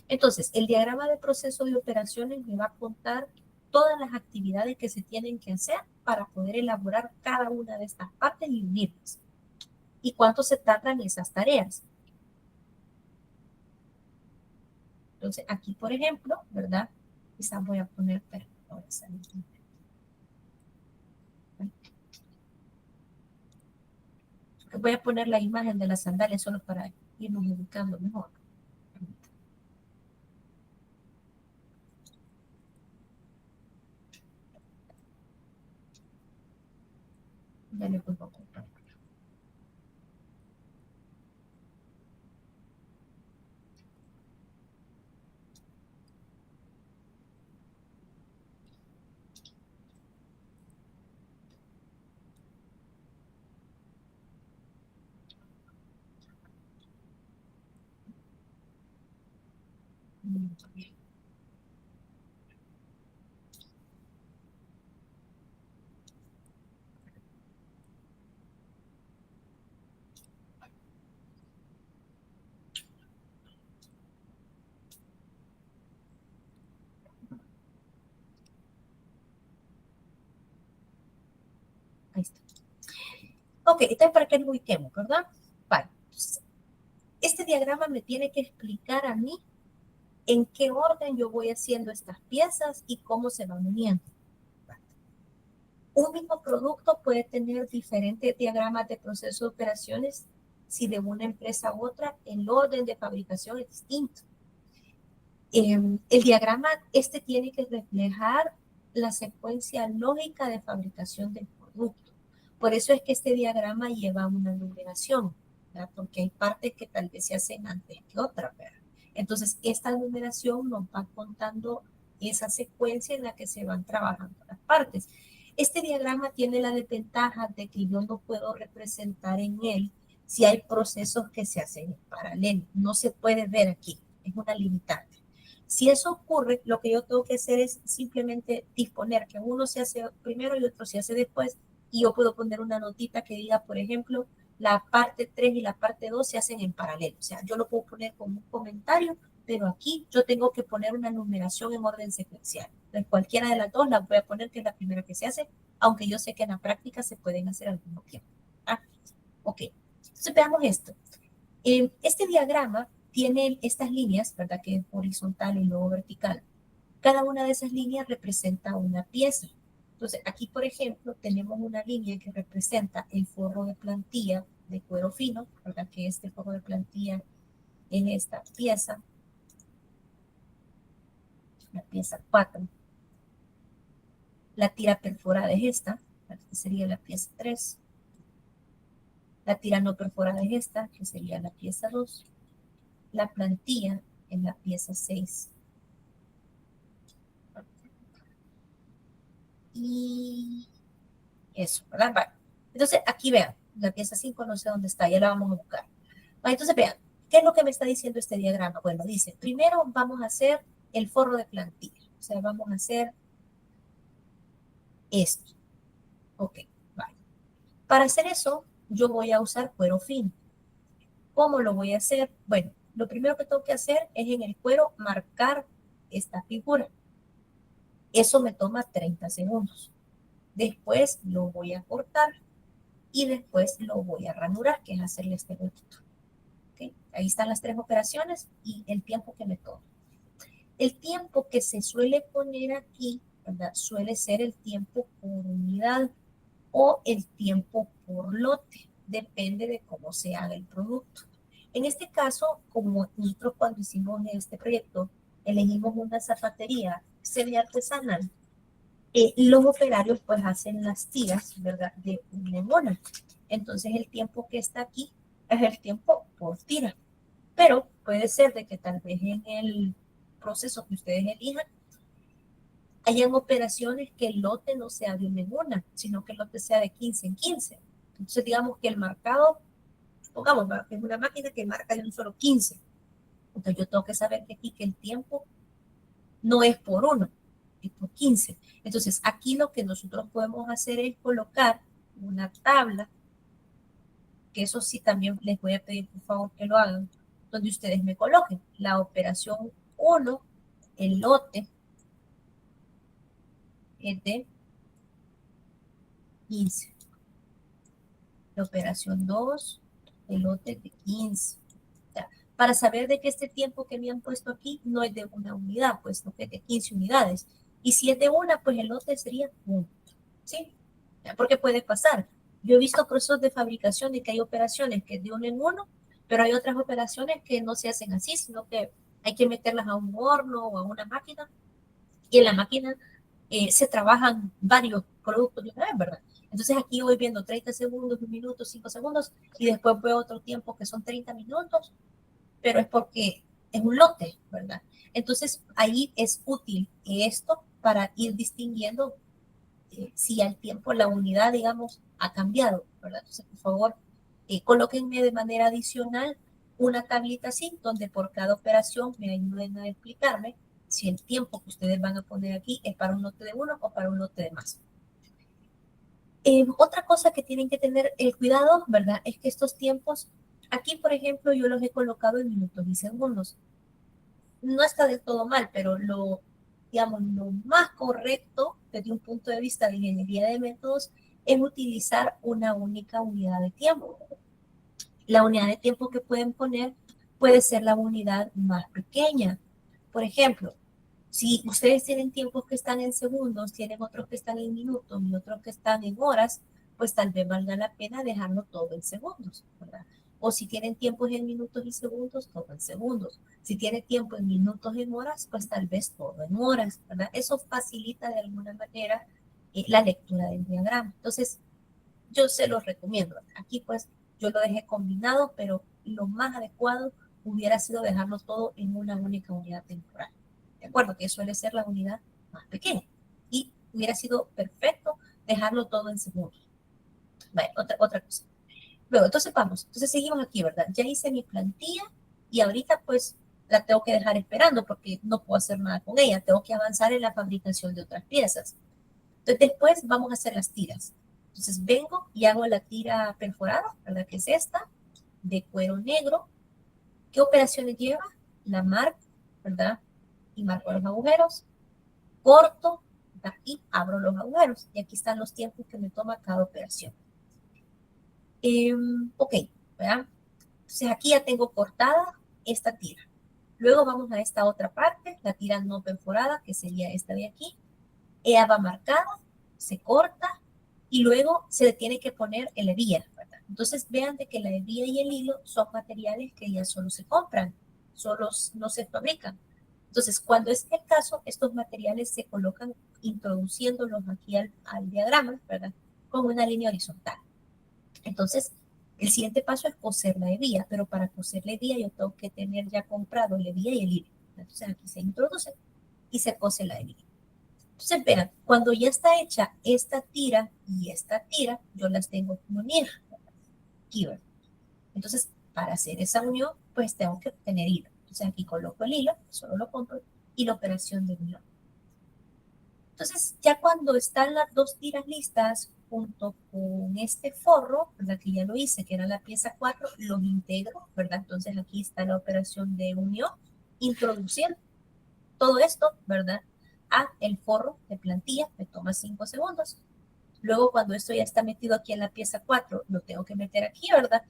Entonces, el diagrama de proceso de operaciones me va a contar todas las actividades que se tienen que hacer para poder elaborar cada una de estas partes y unirlas. ¿Y cuánto se tardan esas tareas? Entonces, aquí, por ejemplo, ¿verdad? Quizás voy a poner, pero ahora sale aquí. Voy a poner la imagen de las sandalias solo para irnos ubicando mejor. Ya le vuelvo a comprar. Ahí está. Ok, entonces para que nos ubiquemos, ¿verdad? Vale. Este diagrama me tiene que explicar a mí en qué orden yo voy haciendo estas piezas y cómo se van uniendo. Un mismo producto puede tener diferentes diagramas de proceso de operaciones si de una empresa a otra el orden de fabricación es distinto. El diagrama tiene que reflejar la secuencia lógica de fabricación del producto. Por eso es que este diagrama lleva una numeración, ¿verdad? Porque hay partes que tal vez se hacen antes que otras, ¿verdad? Entonces, esta numeración nos va contando esa secuencia en la que se van trabajando las partes. Este diagrama tiene la desventaja de que yo no puedo representar en él si hay procesos que se hacen en paralelo. No se puede ver aquí, es una limitante. Si eso ocurre, lo que yo tengo que hacer es simplemente disponer que uno se hace primero y otro se hace después, y yo puedo poner una notita que diga, por ejemplo, la parte 3 y la parte 2 se hacen en paralelo. O sea, yo lo puedo poner como un comentario, pero aquí yo tengo que poner una numeración en orden secuencial. Entonces, cualquiera de las dos la voy a poner que es la primera que se hace, aunque yo sé que en la práctica se pueden hacer al mismo tiempo. ¿Ah? Ok, entonces veamos esto. Este diagrama tiene estas líneas, ¿verdad? Que es horizontal y luego vertical. Cada una de esas líneas representa una pieza. Entonces, aquí, por ejemplo, tenemos una línea que representa el forro de plantilla de cuero fino, ¿verdad? Que este forro de plantilla es esta pieza, la pieza 4. La tira perforada es esta, que sería la pieza 3. La tira no perforada es esta, que sería la pieza 2. La plantilla es la pieza 6. Y eso, ¿verdad? Vale. Entonces, aquí vean, La pieza 5 no sé dónde está, ya la vamos a buscar. Entonces vean, ¿qué es lo que me está diciendo este diagrama? Bueno, dice, primero vamos a hacer el forro de plantilla. O sea, vamos a hacer esto. Ok, vale. Para hacer eso, yo voy a usar cuero fino. ¿Cómo lo voy a hacer? Bueno, lo primero que tengo que hacer es en el cuero marcar esta figura. Eso me toma 30 segundos. Después lo voy a cortar y después lo voy a ranurar, que es hacerle este huequito. ¿Okay? Ahí están las 3 operaciones y el tiempo que me toma. El tiempo que se suele poner aquí, ¿verdad? Suele ser el tiempo por unidad o el tiempo por lote. Depende de cómo se haga el producto. En este caso, como nosotros cuando hicimos este proyecto, elegimos una zapatería semi-artesanal, los operarios pues hacen las tiras, ¿verdad? De una en una. Entonces el tiempo que está aquí es el tiempo por tira. Pero puede ser de que tal vez en el proceso que ustedes elijan, hayan operaciones que el lote no sea de una en una, sino que el lote sea de 15 en 15. Entonces digamos que el marcado, pongamos, es una máquina que marca de un solo 15. Entonces yo tengo que saber que aquí que el tiempo no es por 1, es por 15. Entonces aquí lo que nosotros podemos hacer es colocar una tabla, que eso sí también les voy a pedir por favor que lo hagan, donde ustedes me coloquen la operación 1, el lote es de 15. La operación 2, el lote de 15. Para saber de que este tiempo que me han puesto aquí no es de una unidad, puesto que es de 15 unidades. Y si es de una, pues el lote sería 1. ¿Sí? Porque puede pasar. Yo he visto procesos de fabricación de que hay operaciones que es de uno en uno, pero hay otras operaciones que no se hacen así, sino que hay que meterlas a un horno o a una máquina. Y en la máquina se trabajan varios productos de una vez, ¿verdad? Entonces aquí voy viendo 30 segundos, 1 minuto, 5 segundos, y después veo otro tiempo que son 30 minutos, pero es porque es un lote, ¿verdad? Entonces ahí es útil esto para ir distinguiendo si al tiempo la unidad, digamos, ha cambiado, ¿verdad? Entonces, por favor, colóquenme de manera adicional una tablita así, donde por cada operación me ayuden a explicarme si el tiempo que ustedes van a poner aquí es para un lote de 1 o para un lote de más. Otra cosa que tienen que tener el cuidado, ¿verdad? Es que estos tiempos, aquí por ejemplo, yo los he colocado en minutos y segundos. No está del todo mal, pero digamos, lo más correcto desde un punto de vista de ingeniería de métodos es utilizar una única unidad de tiempo. La unidad de tiempo que pueden poner puede ser la unidad más pequeña. Por ejemplo, si ustedes tienen tiempos que están en segundos, tienen otros que están en minutos y otros que están en horas, pues tal vez valga la pena dejarlo todo en segundos, ¿verdad? O si tienen tiempos en minutos y segundos, todo en segundos. Si tiene tiempo en minutos y en horas, pues tal vez todo en horas, ¿verdad? Eso facilita de alguna manera la lectura del diagrama. Entonces, yo se los recomiendo. Aquí pues yo lo dejé combinado, pero lo más adecuado hubiera sido dejarlo todo en una única unidad temporal. De acuerdo, que suele ser la unidad más pequeña. Y hubiera sido perfecto dejarlo todo en segundos. Vale, otra cosa. Luego, entonces vamos. Entonces seguimos aquí, ¿verdad? Ya hice mi plantilla y ahorita pues la tengo que dejar esperando porque no puedo hacer nada con ella. Tengo que avanzar en la fabricación de otras piezas. Entonces después vamos a hacer las tiras. Entonces vengo y hago la tira perforada, ¿verdad? Que es esta, de cuero negro. ¿Qué operaciones lleva? La marco, ¿verdad? Y marco los agujeros. Corto, ¿verdad? Y abro los agujeros. Y aquí están los tiempos que me toma cada operación. Ok, ¿verdad? Entonces aquí ya tengo cortada esta tira. Luego vamos a esta otra parte, la tira no perforada, que sería esta de aquí. Ella va marcada, se corta y luego se le tiene que poner el hebilla, ¿verdad? Entonces vean de que la hebilla y el hilo son materiales que ya solo se compran, solo no se fabrican. Entonces, cuando es el caso, estos materiales se colocan introduciéndolos aquí al diagrama, ¿verdad? Con una línea horizontal. Entonces, el siguiente paso es coser la hebilla, pero para coser la hebilla yo tengo que tener ya comprado la hebilla y el hilo. Entonces, aquí se introduce y se cose la hebilla. Entonces, vean, cuando ya está hecha esta tira y esta tira, yo las tengo que unir. aquí, ¿verdad? Entonces, para hacer esa unión, pues tengo que tener hilo. Entonces aquí coloco el hilo, solo lo compro, y la operación de unión. Entonces, ya cuando están las dos tiras listas, junto con este forro, ¿verdad? Que ya lo hice, que era la pieza 4, los integro, ¿verdad? Entonces aquí está la operación de unión, introducir todo esto, ¿verdad? A el forro de plantilla, me toma 5 segundos. Luego, cuando esto ya está metido aquí en la pieza 4, lo tengo que meter aquí, ¿verdad?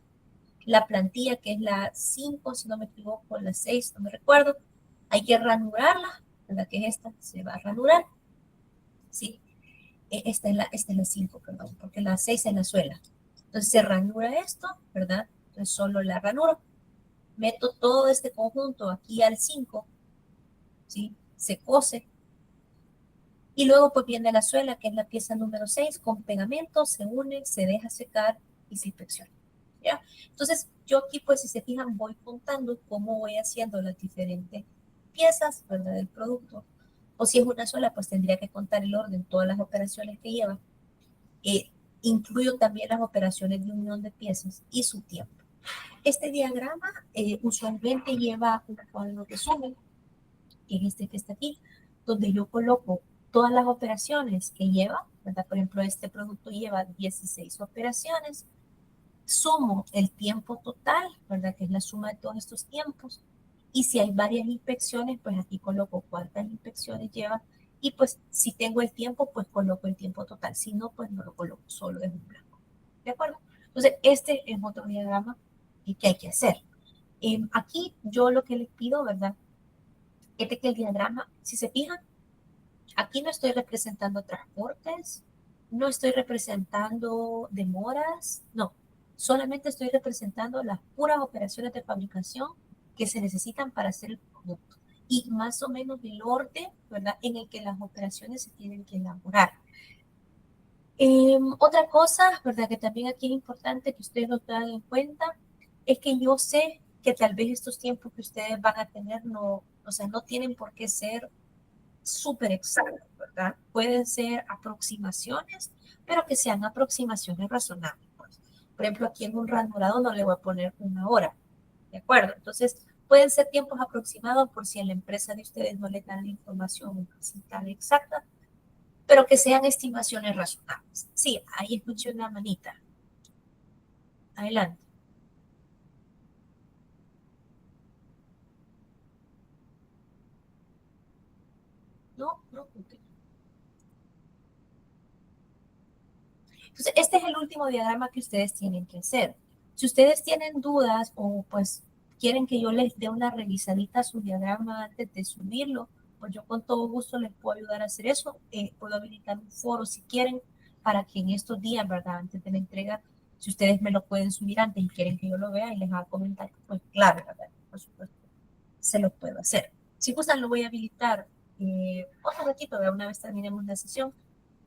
La plantilla, que es la 5, si no me equivoco, la 6, no me recuerdo, hay que ranurarla, ¿verdad? Que es esta, se va a ranurar, ¿sí? Esta es la 5, perdón, porque la 6 es la suela. Entonces se ranura esto, ¿verdad? Entonces solo la ranuro. Meto todo este conjunto aquí al 5, ¿sí? Se cose. Y luego pues viene la suela, que es la pieza número 6, con pegamento, se une, se deja secar y se inspecciona. ¿Ya? Entonces yo aquí pues si se fijan voy contando cómo voy haciendo las diferentes piezas, ¿verdad? Del producto. O si es una sola, pues tendría que contar el orden, todas las operaciones que lleva. Incluyo también las operaciones de unión de piezas y su tiempo. Este diagrama usualmente lleva un cuadro de resumen, que es este que está aquí, donde yo coloco todas las operaciones que lleva, ¿verdad? Por ejemplo, este producto lleva 16 operaciones, sumo el tiempo total, ¿verdad? Que es la suma de todos estos tiempos, y si hay varias inspecciones, pues aquí coloco cuántas inspecciones lleva, y pues si tengo el tiempo, pues coloco el tiempo total, si no, pues no lo coloco, solo es un blanco, ¿de acuerdo? Entonces, este es otro diagrama que hay que hacer. Aquí yo lo que les pido, ¿verdad? Es de que el diagrama, si se fijan, aquí no estoy representando transportes, no estoy representando demoras, no, solamente estoy representando las puras operaciones de fabricación que se necesitan para hacer el producto y más o menos el orden, ¿verdad?, en el que las operaciones se tienen que elaborar. Otra cosa, ¿verdad?, que también aquí es importante que ustedes lo tengan en cuenta, es que yo sé que tal vez estos tiempos que ustedes van a tener no, o sea, no tienen por qué ser súper exactos, ¿verdad? Pueden ser aproximaciones, pero que sean aproximaciones razonables. Pues. Por ejemplo, aquí en un ranurado no le voy a poner 1 hora, ¿de acuerdo? Entonces, pueden ser tiempos aproximados por si a la empresa de ustedes no le dan la información así tan exacta, pero que sean estimaciones razonables. Sí, ahí escuché una manita. Adelante. No, no, ok. Entonces, este es el último diagrama que ustedes tienen que hacer. Si ustedes tienen dudas o pues quieren que yo les dé una revisadita a su diagrama antes de subirlo, pues yo con todo gusto les puedo ayudar a hacer eso. Puedo habilitar un foro si quieren para que en estos días, ¿verdad? Antes de la entrega, si ustedes me lo pueden subir antes y quieren que yo lo vea y les haga comentarios, pues claro, ¿verdad? Por supuesto, se lo puedo hacer. Si gustan, lo voy a habilitar otro ratito, ¿verdad? Una vez terminemos la sesión,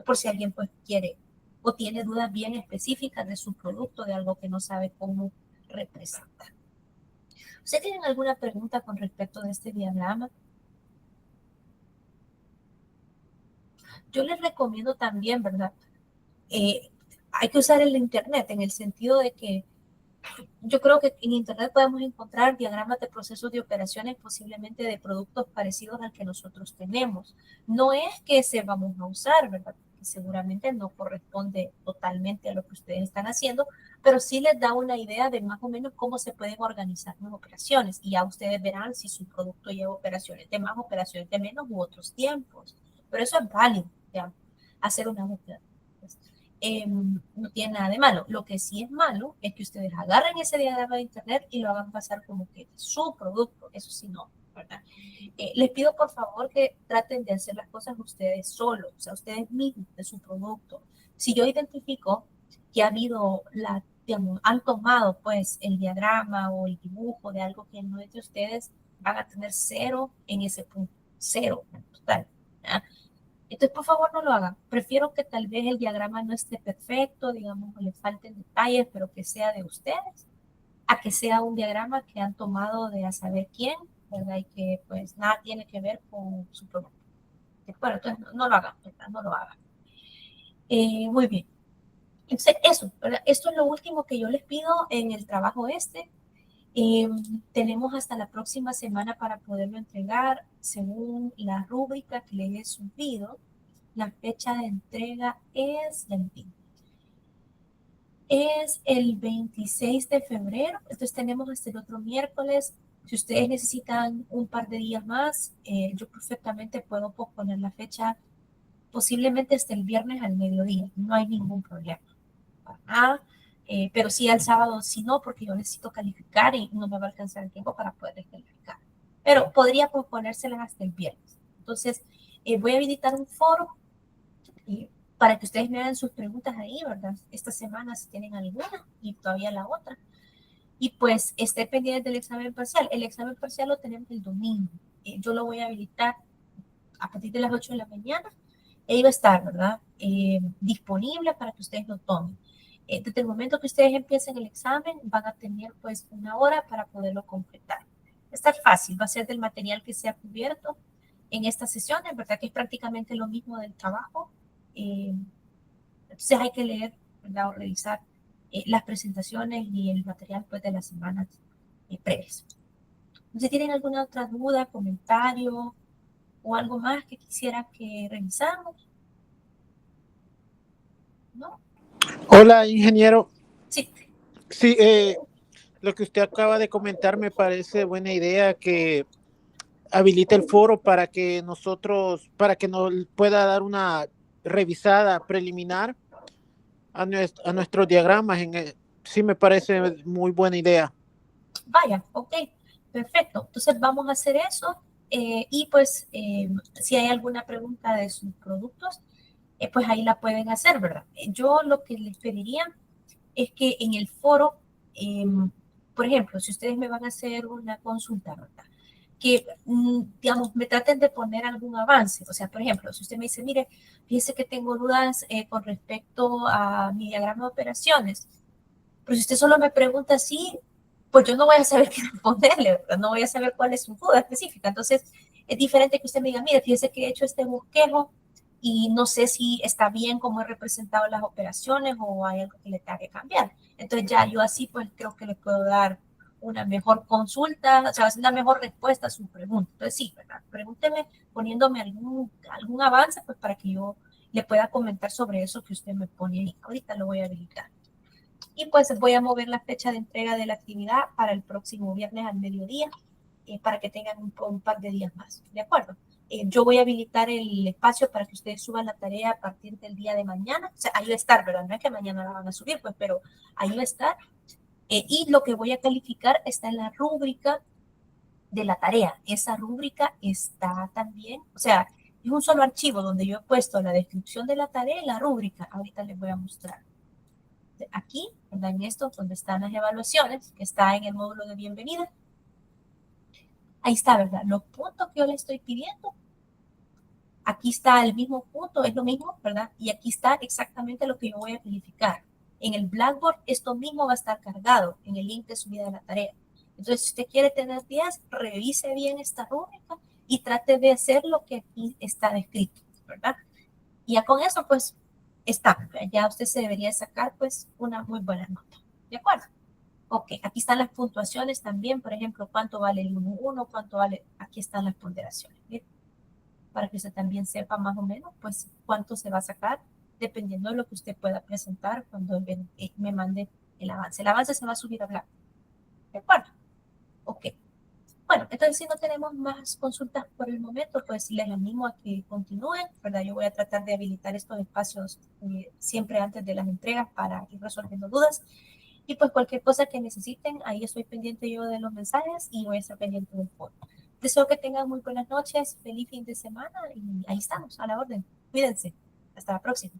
por si alguien pues quiere o tiene dudas bien específicas de su producto, de algo que no sabe cómo representar. ¿Ustedes tienen alguna pregunta con respecto de este diagrama? Yo les recomiendo también, ¿verdad? Hay que usar el Internet en el sentido de que yo creo que en Internet podemos encontrar diagramas de procesos de operaciones posiblemente de productos parecidos al que nosotros tenemos. No es que se vamos a usar, ¿verdad? Que seguramente no corresponde totalmente a lo que ustedes están haciendo, pero sí les da una idea de más o menos cómo se pueden organizar las operaciones y ya ustedes verán si su producto lleva operaciones de más, operaciones de menos u otros tiempos. Pero eso es válido, digamos, hacer una búsqueda. No tiene nada de malo. Lo que sí es malo es que ustedes agarren ese diagrama de internet y lo hagan pasar como que es su producto. Eso sí no, ¿verdad? Les pido por favor que traten de hacer las cosas ustedes solos, o sea, ustedes mismos de su producto. Si yo identifico que ha habido digamos, han tomado pues el diagrama o el dibujo de algo que no es de ustedes, van a tener 0 en ese punto, 0 total. ¿Ya? Entonces, por favor, no lo hagan. Prefiero que tal vez el diagrama no esté perfecto, digamos, o le falten detalles, pero que sea de ustedes, a que sea un diagrama que han tomado de a saber quién, ¿verdad? Y que pues nada tiene que ver con su producto. ¿De acuerdo? Entonces, no lo hagan, ¿verdad? No lo hagan. Muy bien. Entonces, eso, ¿verdad? Esto es lo último que yo les pido en el trabajo este. Tenemos hasta la próxima semana para poderlo entregar según la rúbrica que les he subido. La fecha de entrega es, ya les digo, es el 26 de febrero. Entonces tenemos hasta el otro miércoles. Si ustedes necesitan un par de días más, yo perfectamente puedo posponer la fecha posiblemente hasta el viernes al mediodía. No hay ningún problema. Para nada. Pero sí al sábado, sí no, porque yo necesito calificar y no me va a alcanzar el tiempo para poder calificar. Pero podría posponérselas hasta el viernes. Entonces, voy a habilitar un foro para que ustedes me hagan sus preguntas ahí, ¿verdad? Esta semana si tienen alguna y todavía la otra. Y pues esté pendiente del examen parcial. El examen parcial lo tenemos el domingo. Yo lo voy a habilitar a partir de las 8 de la mañana. Ahí va a estar, ¿verdad? Disponible para que ustedes lo tomen. Desde el momento que ustedes empiecen el examen, van a tener pues 1 hora para poderlo completar. Va a estar fácil, va a ser del material que se ha cubierto en estas sesiones, ¿verdad? Que es prácticamente lo mismo del trabajo. Entonces hay que leer, ¿verdad? O revisar las presentaciones y el material pues de las semanas previas. Si tienen alguna otra duda, comentario o algo más que quisieran que revisáramos, ¿no? Hola, ingeniero. Sí. Sí, lo que usted acaba de comentar me parece buena idea, que habilite el foro para que para que nos pueda dar una revisada preliminar a nuestros diagramas. Sí, me parece muy buena idea. Vaya, ok, perfecto. Entonces vamos a hacer eso y pues si hay alguna pregunta de sus productos, pues ahí la pueden hacer, ¿verdad? Yo lo que les pediría es que en el foro, por ejemplo, si ustedes me van a hacer una consulta, ¿verdad? Que, digamos, me traten de poner algún avance. O sea, por ejemplo, si usted me dice, mire, fíjese que tengo dudas con respecto a mi diagrama de operaciones, pero si usted solo me pregunta así, pues yo no voy a saber qué responderle, ¿verdad? No voy a saber cuál es su duda específica. Entonces, es diferente que usted me diga, mire, fíjese que he hecho este bosquejo y no sé si está bien cómo he representado las operaciones o hay algo que le tenga que cambiar. Entonces, ya yo así, pues creo que le puedo dar una mejor consulta, o sea, una mejor respuesta a su pregunta. Entonces, sí, ¿verdad? Pregúnteme poniéndome algún avance, pues para que yo le pueda comentar sobre eso que usted me pone ahí. Ahorita lo voy a habilitar. Y pues voy a mover la fecha de entrega de la actividad para el próximo viernes al mediodía, para que tengan un par de días más. ¿De acuerdo? Yo voy a habilitar el espacio para que ustedes suban la tarea a partir del día de mañana. O sea, ahí va a estar, ¿verdad? No es que mañana la van a subir, pues, pero ahí va a estar. Y lo que voy a calificar está en la rúbrica de la tarea. Esa rúbrica está también, o sea, es un solo archivo donde yo he puesto la descripción de la tarea y la rúbrica. Ahorita les voy a mostrar. Aquí, en esto, donde están las evaluaciones, que está en el módulo de bienvenida. Ahí está, ¿verdad? Los puntos que yo le estoy pidiendo. Aquí está el mismo punto, es lo mismo, ¿verdad? Y aquí está exactamente lo que yo voy a calificar. En el Blackboard, esto mismo va a estar cargado en el link de subida de la tarea. Entonces, si usted quiere tener 10, revise bien esta rúbrica y trate de hacer lo que aquí está descrito, ¿verdad? Y ya con eso, pues, está. Ya usted se debería sacar, pues, una muy buena nota. ¿De acuerdo? Ok, aquí están las puntuaciones también, por ejemplo, cuánto vale el 1-1, cuánto vale, aquí están las ponderaciones, ¿bien? Para que usted también sepa más o menos, pues, cuánto se va a sacar, dependiendo de lo que usted pueda presentar cuando me mande el avance. El avance se va a subir a Blackboard, ¿de acuerdo? Ok. Bueno, entonces si no tenemos más consultas por el momento, pues les animo a que continúen, ¿verdad? Yo voy a tratar de habilitar estos espacios siempre antes de las entregas para ir resolviendo dudas. Y pues cualquier cosa que necesiten, ahí estoy pendiente yo de los mensajes y voy a estar pendiente del foro. Deseo que tengan muy buenas noches, feliz fin de semana y ahí estamos, a la orden. Cuídense. Hasta la próxima.